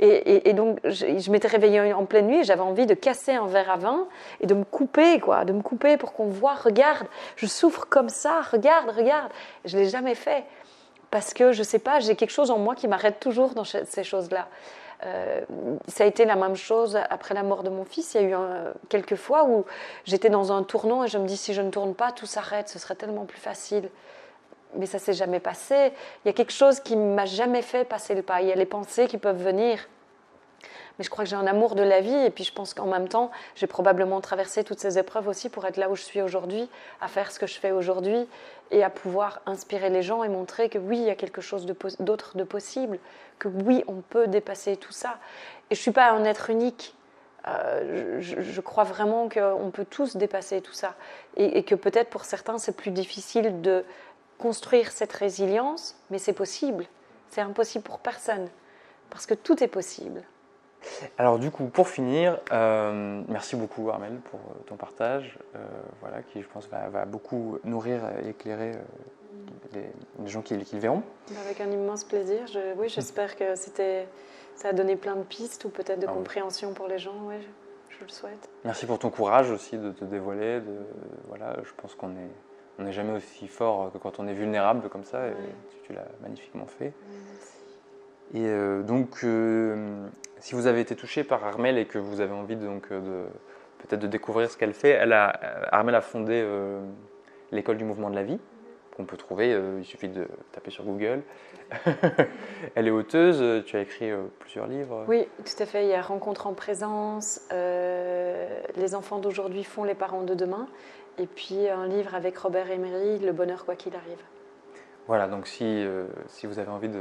Et donc, je m'étais réveillée en pleine nuit, et j'avais envie de casser un verre à vin et de me couper, quoi, de me couper pour qu'on voit, regarde, je souffre comme ça, regarde. Je ne l'ai jamais fait. Parce que, je ne sais pas, j'ai quelque chose en moi qui m'arrête toujours dans ces choses-là. Ça a été la même chose après la mort de mon fils. Il y a eu quelques fois où j'étais dans un tournant et je me dis, si je ne tourne pas, tout s'arrête, ce serait tellement plus facile. Mais ça ne s'est jamais passé. Il y a quelque chose qui ne m'a jamais fait passer le pas. Il y a les pensées qui peuvent venir. Mais je crois que j'ai un amour de la vie et puis je pense qu'en même temps, j'ai probablement traversé toutes ces épreuves aussi pour être là où je suis aujourd'hui, à faire ce que je fais aujourd'hui et à pouvoir inspirer les gens et montrer que oui, il y a quelque chose d'autre de possible, que oui, on peut dépasser tout ça. Et je ne suis pas un être unique. Je crois vraiment qu'on peut tous dépasser tout ça et que peut-être pour certains, c'est plus difficile de construire cette résilience, mais c'est possible. C'est impossible pour personne parce que tout est possible. Alors du coup, pour finir, merci beaucoup Armelle pour ton partage, voilà, qui je pense va beaucoup nourrir et éclairer les gens qui le verront. Avec un immense plaisir. Oui, j'espère que ça a donné plein de pistes ou peut-être de compréhension pour les gens. Oui, je le souhaite. Merci pour ton courage aussi de te dévoiler. Voilà, je pense qu'on n'est jamais aussi fort que quand on est vulnérable comme ça. Et tu l'as magnifiquement fait. Merci. Et donc, si vous avez été touché par Armelle et que vous avez envie peut-être de découvrir ce qu'elle fait, Armelle a fondé l'école du mouvement de la vie, qu'on peut trouver, il suffit de taper sur Google. Elle est auteuse, tu as écrit plusieurs livres. Oui, tout à fait, il y a Rencontre en présence, Les enfants d'aujourd'hui font les parents de demain, et puis un livre avec Robert Emery, Le bonheur quoi qu'il arrive. Voilà, donc si vous avez envie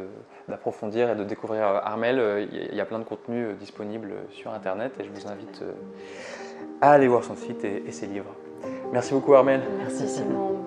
d'approfondir et de découvrir Armelle, il y a plein de contenus disponibles sur Internet et je vous invite à aller voir son site et ses livres. Merci beaucoup Armelle. Merci Simon.